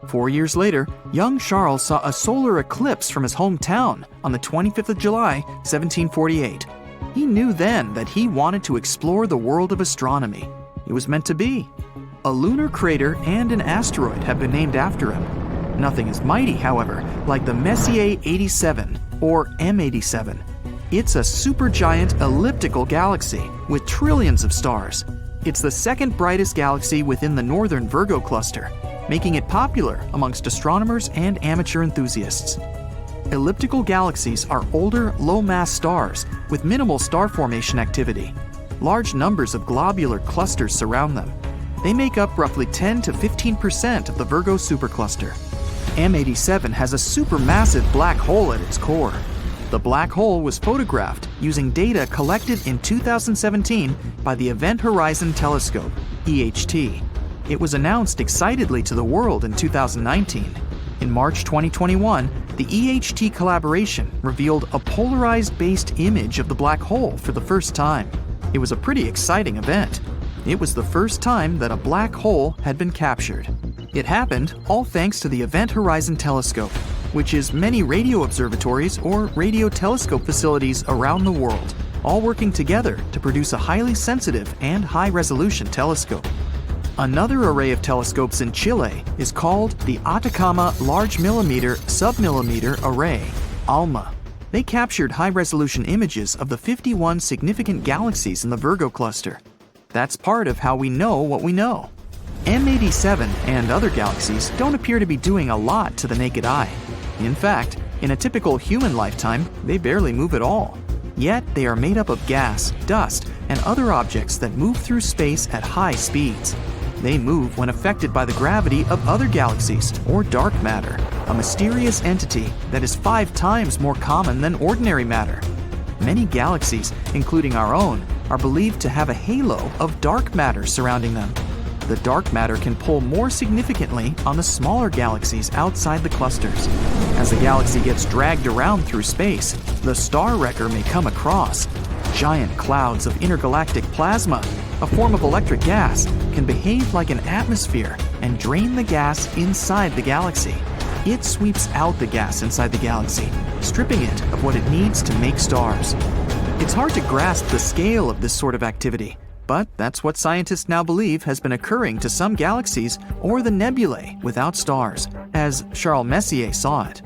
4 years later, young Charles saw a solar eclipse from his hometown on the 25th of July, 1748. He knew then that he wanted to explore the world of astronomy. It was meant to be. A lunar crater and an asteroid have been named after him. Nothing is mighty, however, like the Messier 87, or M87. It's a supergiant elliptical galaxy with trillions of stars. It's the second brightest galaxy within the northern Virgo cluster. making it popular amongst astronomers and amateur enthusiasts. Elliptical galaxies are older, low-mass stars with minimal star formation activity. Large numbers of globular clusters surround them. They make up roughly 10 to 15% of the Virgo supercluster. M87 has a supermassive black hole at its core. The black hole was photographed using data collected in 2017 by the Event Horizon Telescope, EHT. It was announced excitedly to the world in 2019. In March 2021, the EHT collaboration revealed a polarized-based image of the black hole for the first time. It was a pretty exciting event. It was the first time that a black hole had been captured. It happened all thanks to the Event Horizon Telescope, which is many radio observatories or radio telescope facilities around the world, all working together to produce a highly sensitive and high-resolution telescope. Another array of telescopes in Chile is called the Atacama Large Millimeter Submillimeter Array, ALMA. They captured high-resolution images of the 51 significant galaxies in the Virgo cluster. That's part of how we know what we know. M87 and other galaxies don't appear to be doing a lot to the naked eye. In fact, in a typical human lifetime, they barely move at all. Yet they are made up of gas, dust, and other objects that move through space at high speeds. They move when affected by the gravity of other galaxies or dark matter, a mysterious entity that is 5 times more common than ordinary matter. Many galaxies, including our own, are believed to have a halo of dark matter surrounding them. The dark matter can pull more significantly on the smaller galaxies outside the clusters. As the galaxy gets dragged around through space, the star wrecker may come across. Giant clouds of intergalactic plasma, a form of electric gas, can behave like an atmosphere and drain the gas inside the galaxy. It sweeps out the gas inside the galaxy, stripping it of what it needs to make stars. It's hard to grasp the scale of this sort of activity, but that's what scientists now believe has been occurring to some galaxies or the nebulae without stars, as Charles Messier saw it.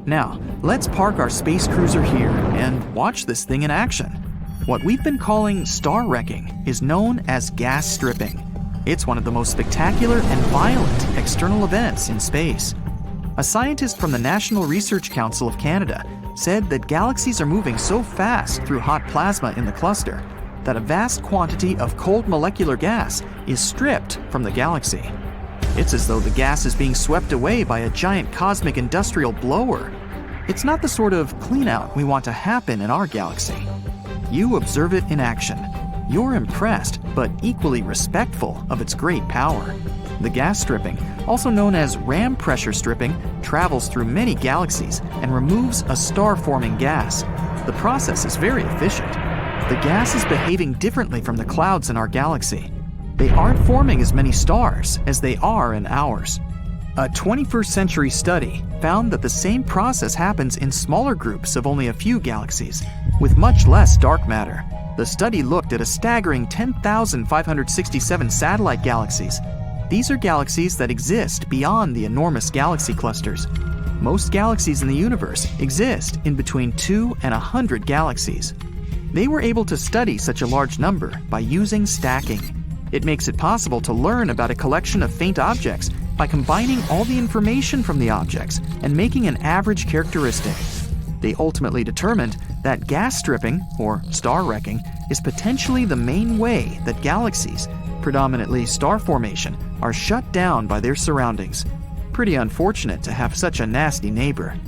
Now, let's park our space cruiser here and watch this thing in action. What we've been calling star wrecking is known as gas stripping. It's one of the most spectacular and violent external events in space. A scientist from the National Research Council of Canada said that galaxies are moving so fast through hot plasma in the cluster that a vast quantity of cold molecular gas is stripped from the galaxy. It's as though the gas is being swept away by a giant cosmic industrial blower. It's not the sort of clean-out we want to happen in our galaxy. You observe it in action. You're impressed, but equally respectful of its great power. The gas stripping, also known as ram pressure stripping, travels through many galaxies and removes a star-forming gas. The process is very efficient. The gas is behaving differently from the clouds in our galaxy. They aren't forming as many stars as they are in ours. A 21st century study found that the same process happens in smaller groups of only a few galaxies, with much less dark matter. The study looked at a staggering 10,567 satellite galaxies. These are galaxies that exist beyond the enormous galaxy clusters. Most galaxies in the universe exist in between 2 and 100 galaxies. They were able to study such a large number by using stacking. It makes it possible to learn about a collection of faint objects by combining all the information from the objects and making an average characteristic. They ultimately determined that gas stripping, or star wrecking, is potentially the main way that galaxies, predominantly star formation, are shut down by their surroundings. Pretty unfortunate to have such a nasty neighbor.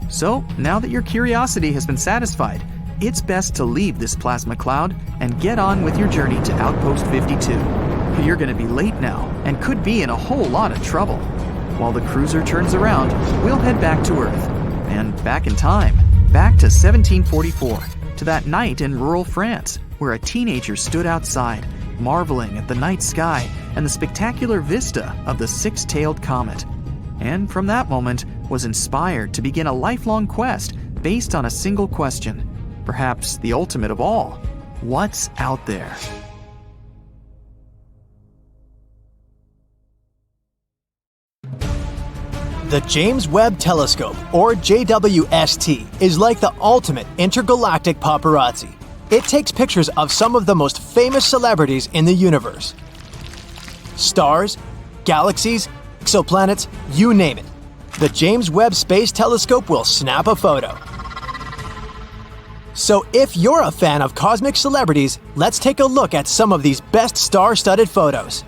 So, now that your curiosity has been satisfied, it's best to leave this plasma cloud and get on with your journey to Outpost 52. You're going to be late now and could be in a whole lot of trouble. While the cruiser turns around, we'll head back to Earth. And back in time, back to 1744, to that night in rural France, where a teenager stood outside, marveling at the night sky and the spectacular vista of the six-tailed comet. And from that moment, was inspired to begin a lifelong quest based on a single question. Perhaps the ultimate of all: what's out there? The James Webb Telescope, or JWST, is like the ultimate intergalactic paparazzi. It takes pictures of some of the most famous celebrities in the universe. Stars, galaxies, exoplanets, you name it. The James Webb Space Telescope will snap a photo. So if you're a fan of cosmic celebrities, let's take a look at some of these best star-studded photos.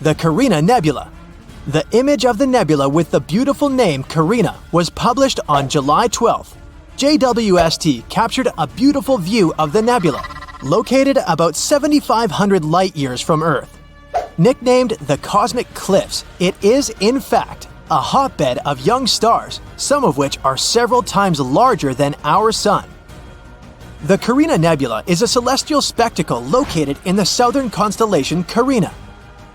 The Carina Nebula. The image of the nebula with the beautiful name Carina was published on July 12th. JWST captured a beautiful view of the nebula, located about 7,500 light-years from Earth. Nicknamed the Cosmic Cliffs, it is, in fact, a hotbed of young stars, some of which are several times larger than our Sun. The Carina Nebula is a celestial spectacle located in the southern constellation Carina.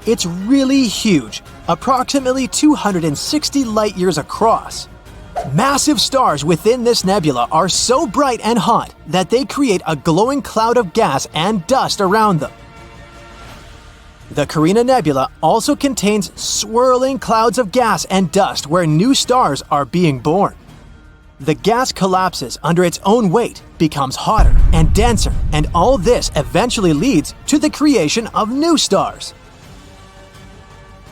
It's really huge, approximately 260 light-years across. Massive stars within this nebula are so bright and hot that they create a glowing cloud of gas and dust around them. The Carina Nebula also contains swirling clouds of gas and dust where new stars are being born. The gas collapses under its own weight, becomes hotter and denser, and all this eventually leads to the creation of new stars.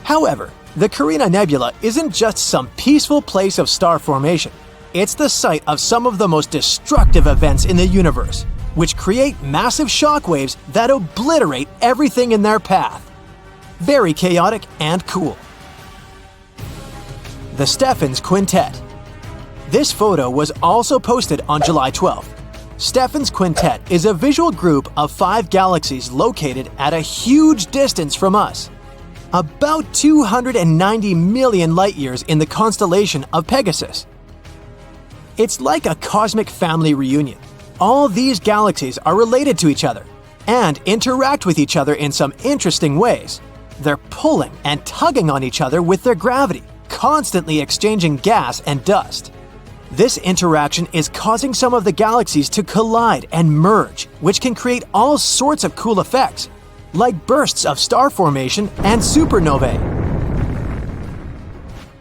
However, the Carina Nebula isn't just some peaceful place of star formation. It's the site of some of the most destructive events in the universe, which create massive shockwaves that obliterate everything in their path. Very chaotic and cool. The Stephan's Quintet. This photo was also posted on July 12th. Stephan's Quintet is a visual group of 5 galaxies located at a huge distance from us. About 290 million light-years in the constellation of Pegasus. It's like a cosmic family reunion. All these galaxies are related to each other and interact with each other in some interesting ways. They're pulling and tugging on each other with their gravity, constantly exchanging gas and dust. This interaction is causing some of the galaxies to collide and merge, which can create all sorts of cool effects, like bursts of star formation and supernovae.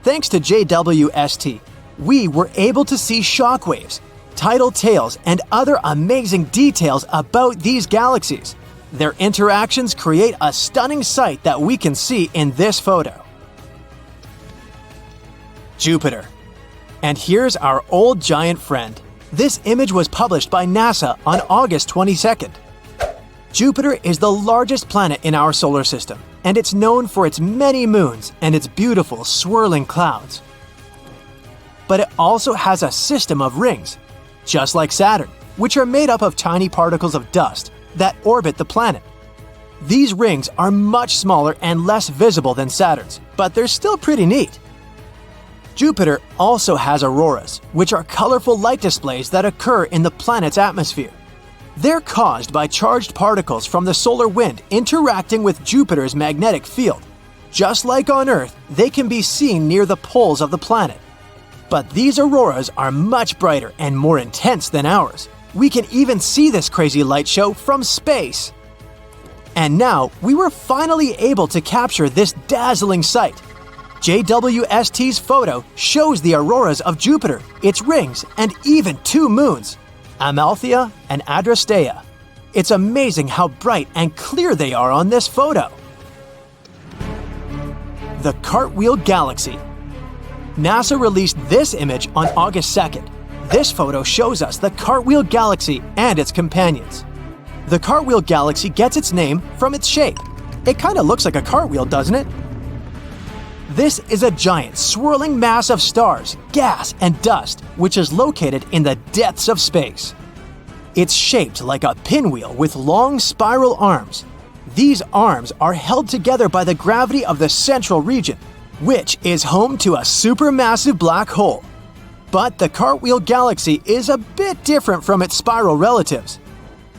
Thanks to JWST, we were able to see shockwaves, tidal tails, and other amazing details about these galaxies. Their interactions create a stunning sight that we can see in this photo. Jupiter. And here's our old giant friend. This image was published by NASA on August 22nd. Jupiter is the largest planet in our solar system, and it's known for its many moons and its beautiful swirling clouds. But it also has a system of rings, just like Saturn, which are made up of tiny particles of dust that orbit the planet. These rings are much smaller and less visible than Saturn's, but they're still pretty neat. Jupiter also has auroras, which are colorful light displays that occur in the planet's atmosphere. They're caused by charged particles from the solar wind interacting with Jupiter's magnetic field. Just like on Earth, they can be seen near the poles of the planet. But these auroras are much brighter and more intense than ours. We can even see this crazy light show from space. And now, we were finally able to capture this dazzling sight. JWST's photo shows the auroras of Jupiter, its rings, and even 2 moons, Amalthea and Adrastea. It's amazing how bright and clear they are on this photo. The Cartwheel Galaxy. NASA released this image on August 2nd. This photo shows us the Cartwheel Galaxy and its companions. The Cartwheel Galaxy gets its name from its shape. It kind of looks like a cartwheel, doesn't it? This is a giant swirling mass of stars, gas, and dust, which is located in the depths of space. It's shaped like a pinwheel with long spiral arms. These arms are held together by the gravity of the central region, which is home to a supermassive black hole. But the Cartwheel Galaxy is a bit different from its spiral relatives.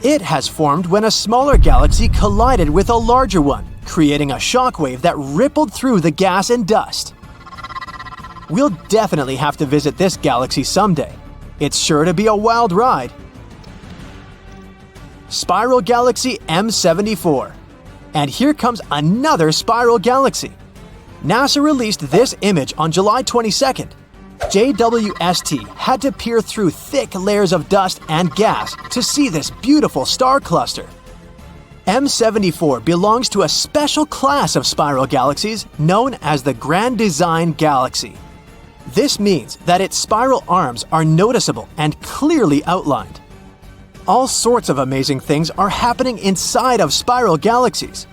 It has formed when a smaller galaxy collided with a larger one, creating a shockwave that rippled through the gas and dust. We'll definitely have to visit this galaxy someday. It's sure to be a wild ride. Spiral Galaxy M74. And here comes another spiral galaxy. NASA released this image on July 22nd. JWST had to peer through thick layers of dust and gas to see this beautiful star cluster. M74 belongs to a special class of spiral galaxies known as the Grand Design Galaxy. This means that its spiral arms are noticeable and clearly outlined. All sorts of amazing things are happening inside of spiral galaxies.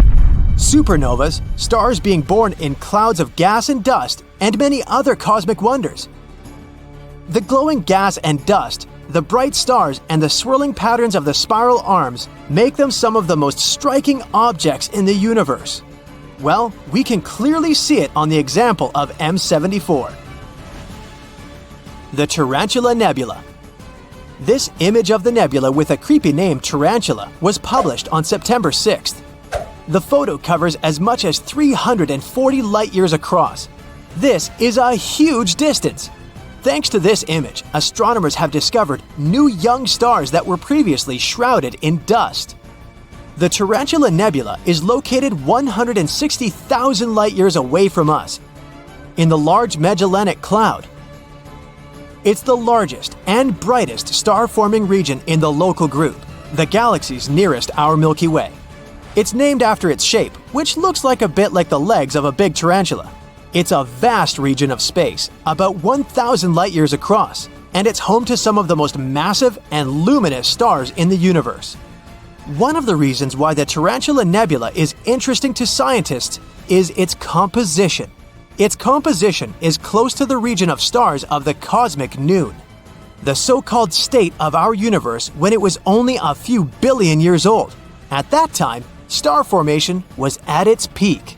Supernovas, stars being born in clouds of gas and dust, and many other cosmic wonders. The glowing gas and dust, the bright stars, and the swirling patterns of the spiral arms make them some of the most striking objects in the universe. Well, we can clearly see it on the example of M74. The Tarantula Nebula. This image of the nebula with a creepy name Tarantula was published on September 6th. The photo covers as much as 340 light-years across. This is a huge distance. Thanks to this image, astronomers have discovered new young stars that were previously shrouded in dust. The Tarantula Nebula is located 160,000 light-years away from us, in the Large Magellanic Cloud. It's the largest and brightest star-forming region in the local group, the galaxies nearest our Milky Way. It's named after its shape, which looks like a bit like the legs of a big tarantula. It's a vast region of space, about 1,000 light-years across, and it's home to some of the most massive and luminous stars in the universe. One of the reasons why the Tarantula Nebula is interesting to scientists is its composition. Its composition is close to the region of stars of the cosmic noon, the so-called state of our universe when it was only a few billion years old. At that time, star formation was at its peak.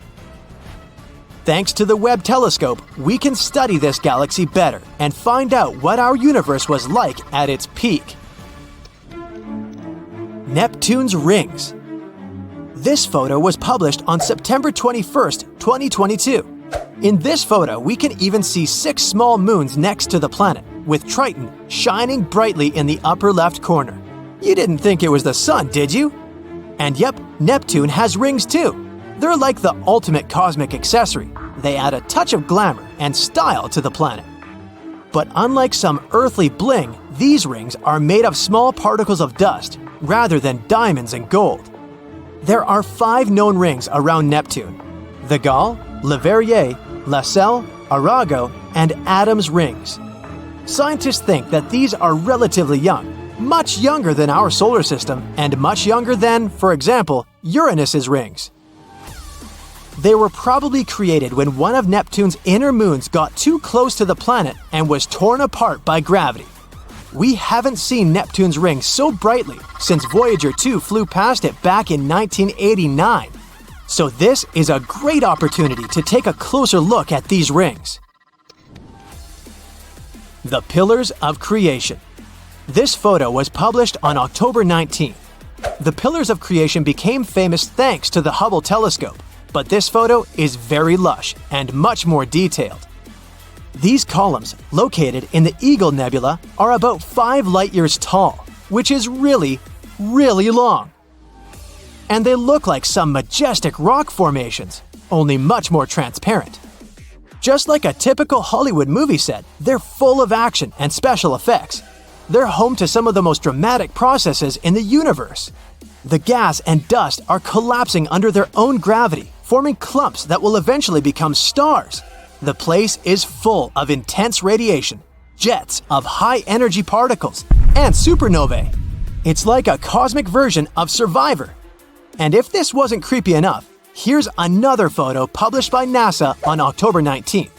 Thanks to the Webb telescope, we can study this galaxy better and find out what our universe was like at its peak. Neptune's rings. This photo was published on September 21st, 2022. In this photo, we can even see 6 small moons next to the planet, with Triton shining brightly in the upper left corner. You didn't think it was the sun, did you? And yep, Neptune has rings too. They're like the ultimate cosmic accessory. They add a touch of glamour and style to the planet. But unlike some earthly bling, these rings are made of small particles of dust rather than diamonds and gold. There are 5 known rings around Neptune: the Gall, Leverrier, Lassell, Arago, and Adam's rings. Scientists think that these are relatively young, much younger than our solar system and much younger than, for example, Uranus's rings. They were probably created when one of Neptune's inner moons got too close to the planet and was torn apart by gravity. We haven't seen Neptune's rings so brightly since Voyager 2 flew past it back in 1989. So this is a great opportunity to take a closer look at these rings. The Pillars of Creation. This photo was published on October 19th. The Pillars of Creation became famous thanks to the Hubble telescope, but this photo is very lush and much more detailed. These columns, located in the Eagle Nebula, are about 5 light-years tall, which is really, really long. And they look like some majestic rock formations, only much more transparent. Just like a typical Hollywood movie set, they're full of action and special effects. They're home to some of the most dramatic processes in the universe. The gas and dust are collapsing under their own gravity, forming clumps that will eventually become stars. The place is full of intense radiation, jets of high-energy particles, and supernovae. It's like a cosmic version of Survivor. And if this wasn't creepy enough, here's another photo published by NASA on October 19th.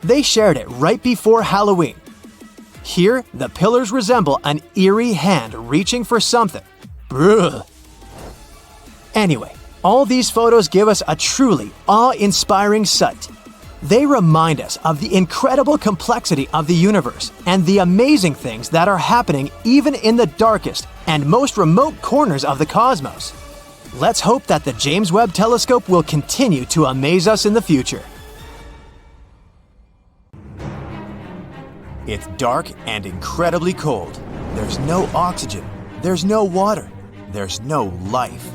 They shared it right before Halloween. Here, the pillars resemble an eerie hand reaching for something. Brrr. Anyway, all these photos give us a truly awe-inspiring sight. They remind us of the incredible complexity of the universe and the amazing things that are happening even in the darkest and most remote corners of the cosmos. Let's hope that the James Webb Telescope will continue to amaze us in the future. It's dark and incredibly cold. There's no oxygen. There's no water. There's no life.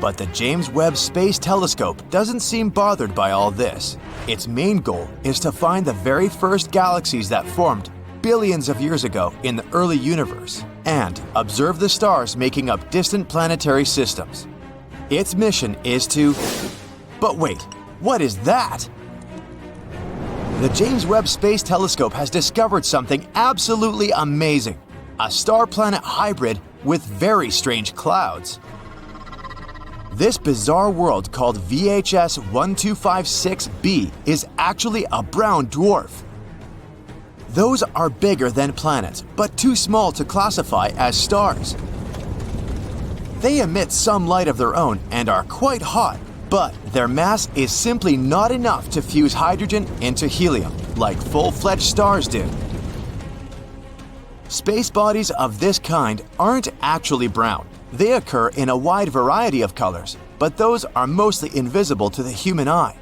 But the James Webb Space Telescope doesn't seem bothered by all this. Its main goal is to find the very first galaxies that formed billions of years ago in the early universe and observe the stars making up distant planetary systems. Its mission is to... But wait, what is that? The James Webb Space Telescope has discovered something absolutely amazing. A star-planet hybrid with very strange clouds. This bizarre world called VHS 1256b is actually a brown dwarf. Those are bigger than planets, but too small to classify as stars. They emit some light of their own and are quite hot, but their mass is simply not enough to fuse hydrogen into helium, like full-fledged stars do. Space bodies of this kind aren't actually brown. They occur in a wide variety of colors, but those are mostly invisible to the human eye.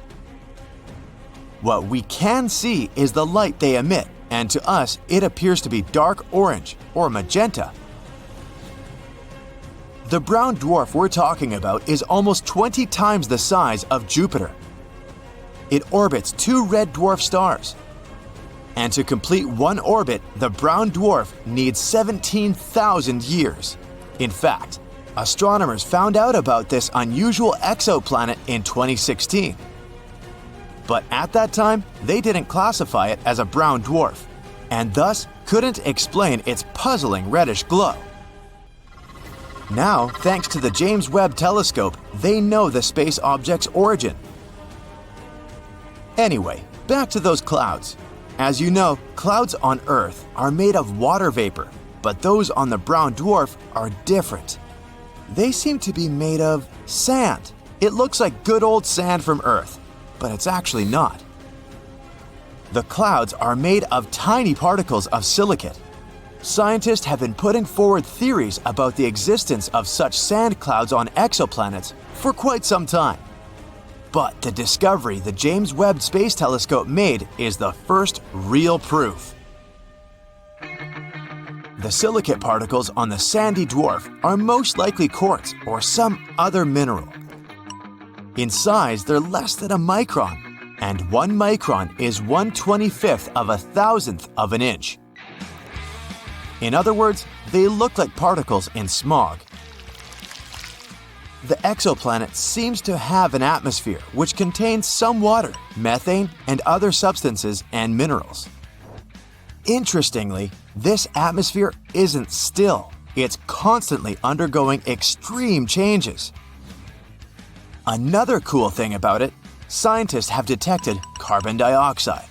What we can see is the light they emit, and to us it appears to be dark orange or magenta. The brown dwarf we're talking about is almost 20 times the size of Jupiter. It orbits 2 red dwarf stars. And to complete one orbit, the brown dwarf needs 17,000 years. In fact, astronomers found out about this unusual exoplanet in 2016. But at that time, they didn't classify it as a brown dwarf, and thus couldn't explain its puzzling reddish glow. Now, thanks to the James Webb Telescope, they know the space object's origin. Anyway, back to those clouds. As you know, clouds on Earth are made of water vapor, but those on the brown dwarf are different. They seem to be made of sand. It looks like good old sand from Earth, but it's actually not. The clouds are made of tiny particles of silicate. Scientists have been putting forward theories about the existence of such sand clouds on exoplanets for quite some time. But the discovery the James Webb Space Telescope made is the first real proof. The silicate particles on the sandy dwarf are most likely quartz or some other mineral. In size, they're less than a micron, and 1 micron is 1/25th of a thousandth of an inch. In other words, they look like particles in smog. The exoplanet seems to have an atmosphere which contains some water, methane, and other substances and minerals. Interestingly, this atmosphere isn't still. It's constantly undergoing extreme changes. Another cool thing about it, scientists have detected carbon dioxide.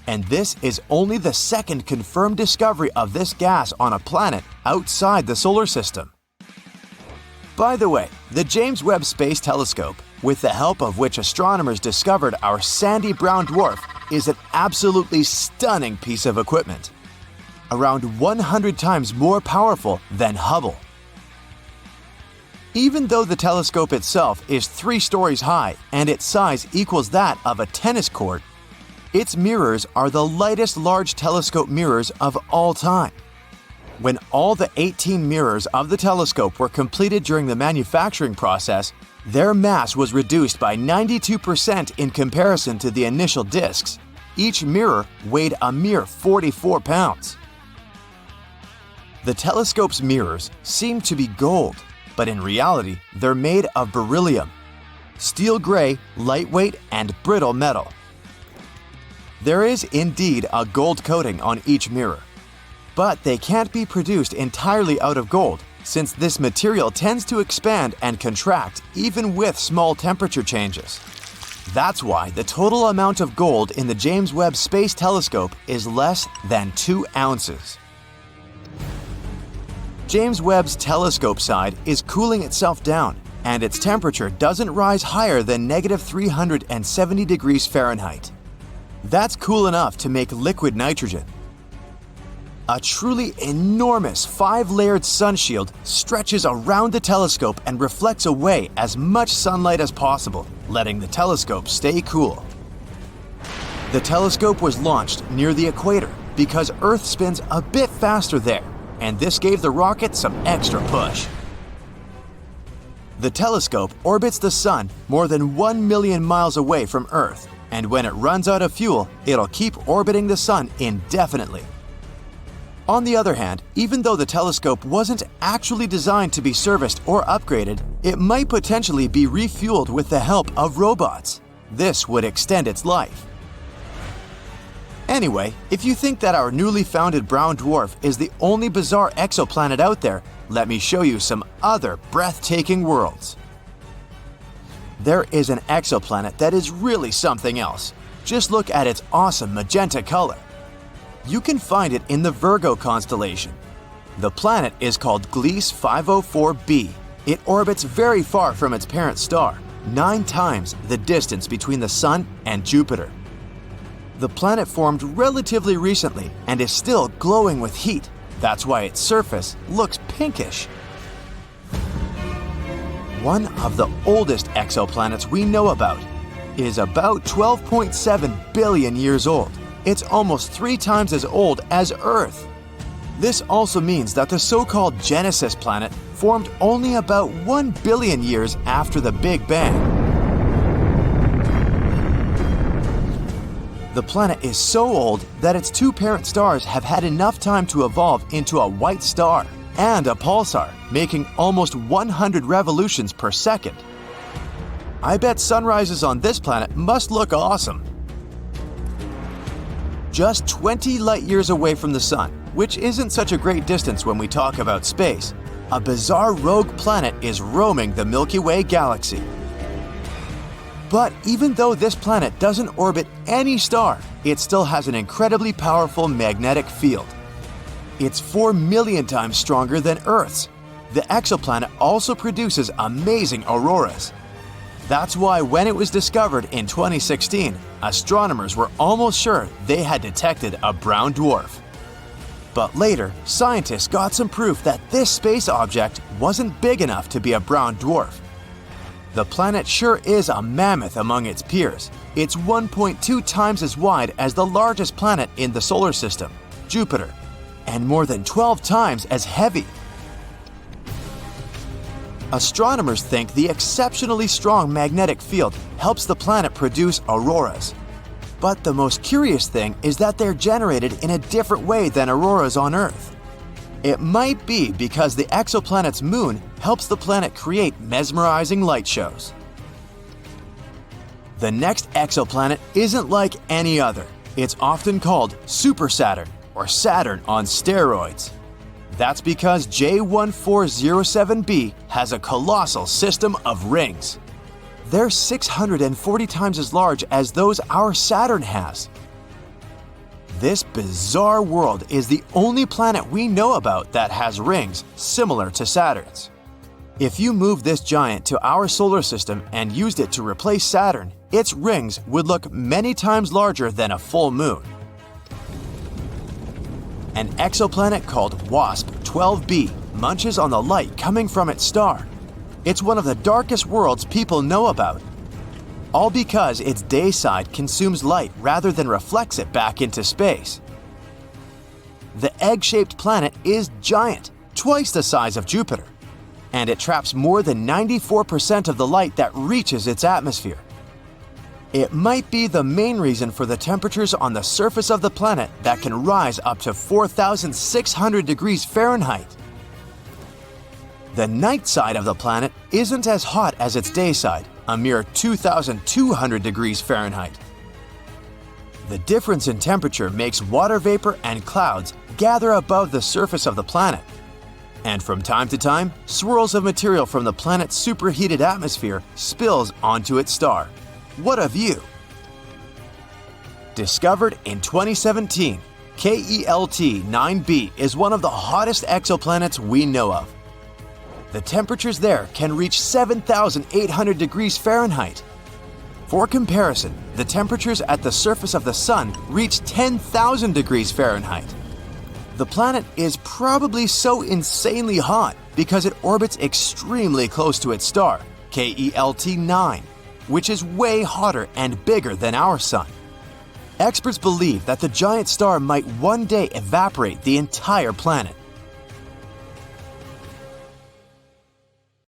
And this is only the second confirmed discovery of this gas on a planet outside the solar system. By the way, the James Webb Space Telescope, with the help of which astronomers discovered our sandy brown dwarf, is an absolutely stunning piece of equipment. Around 100 times more powerful than Hubble. Even though the telescope itself is 3 stories high and its size equals that of a tennis court, its mirrors are the lightest large telescope mirrors of all time. When all the 18 mirrors of the telescope were completed during the manufacturing process, their mass was reduced by 92% in comparison to the initial discs. Each mirror weighed a mere 44 pounds. The telescope's mirrors seem to be gold, but in reality, they're made of beryllium, steel gray, lightweight, and brittle metal. There is indeed a gold coating on each mirror, but they can't be produced entirely out of gold, since this material tends to expand and contract even with small temperature changes. That's why the total amount of gold in the James Webb Space Telescope is less than 2 ounces. James Webb's telescope side is cooling itself down, and its temperature doesn't rise higher than -370 degrees Fahrenheit. That's cool enough to make liquid nitrogen. A truly enormous 5-layered sunshield stretches around the telescope and reflects away as much sunlight as possible, letting the telescope stay cool. The telescope was launched near the equator because Earth spins a bit faster there, and this gave the rocket some extra push. The telescope orbits the Sun more than 1 million miles away from Earth, and when it runs out of fuel, it'll keep orbiting the Sun indefinitely. On the other hand, even though the telescope wasn't actually designed to be serviced or upgraded, It might potentially be refueled with the help of robots. This would extend its life. Anyway, if you think that our newly founded brown dwarf is the only bizarre exoplanet out there, let me show you some other breathtaking worlds. There is an exoplanet that is really something else. Just look at its awesome magenta color. You can find it in the Virgo constellation. The planet is called Gliese 504b. It orbits very far from its parent star, 9 times the distance between the Sun and Jupiter. The planet formed relatively recently and is still glowing with heat. That's why its surface looks pinkish. One of the oldest exoplanets we know about is about 12.7 billion years old. It's almost 3 times as old as Earth. This also means that the so-called Genesis planet formed only about 1 billion years after the Big Bang. The planet is so old that its 2 parent stars have had enough time to evolve into a white star and a pulsar, making almost 100 revolutions per second. I bet sunrises on this planet must look awesome. Just 20 light years away from the Sun, which isn't such a great distance when we talk about space, a bizarre rogue planet is roaming the Milky Way galaxy. But even though this planet doesn't orbit any star, it still has an incredibly powerful magnetic field. It's 4 million times stronger than Earth's. The exoplanet also produces amazing auroras. That's why when it was discovered in 2016, astronomers were almost sure they had detected a brown dwarf. But later, scientists got some proof that this space object wasn't big enough to be a brown dwarf. The planet sure is a mammoth among its peers. It's 1.2 times as wide as the largest planet in the solar system, Jupiter, and more than 12 times as heavy. Astronomers think the exceptionally strong magnetic field helps the planet produce auroras. But the most curious thing is that they're generated in a different way than auroras on Earth. It might be because the exoplanet's moon helps the planet create mesmerizing light shows. The next exoplanet isn't like any other. It's often called Super Saturn or Saturn on steroids. That's because J1407b has a colossal system of rings. They're 640 times as large as those our Saturn has. This bizarre world is the only planet we know about that has rings similar to Saturn's. If you move this giant to our solar system and used it to replace Saturn, its rings would look many times larger than a full moon. An exoplanet called WASP-12b munches on the light coming from its star. It's one of the darkest worlds people know about. All because its day side consumes light rather than reflects it back into space. The egg-shaped planet is giant, twice the size of Jupiter, and it traps more than 94% of the light that reaches its atmosphere. It might be the main reason for the temperatures on the surface of the planet that can rise up to 4,600 degrees Fahrenheit. The night side of the planet isn't as hot as its day side, a mere 2,200 degrees Fahrenheit. The difference in temperature makes water vapor and clouds gather above the surface of the planet. And from time to time, swirls of material from the planet's superheated atmosphere spills onto its star. What of you? Discovered in 2017, KELT 9b is one of the hottest exoplanets we know of. The temperatures there can reach 7,800 degrees Fahrenheit. For comparison, the temperatures at the surface of the Sun reach 10,000 degrees Fahrenheit. The planet is probably so insanely hot because it orbits extremely close to its star, KELT 9, which is way hotter and bigger than our Sun. Experts believe that the giant star might one day evaporate the entire planet.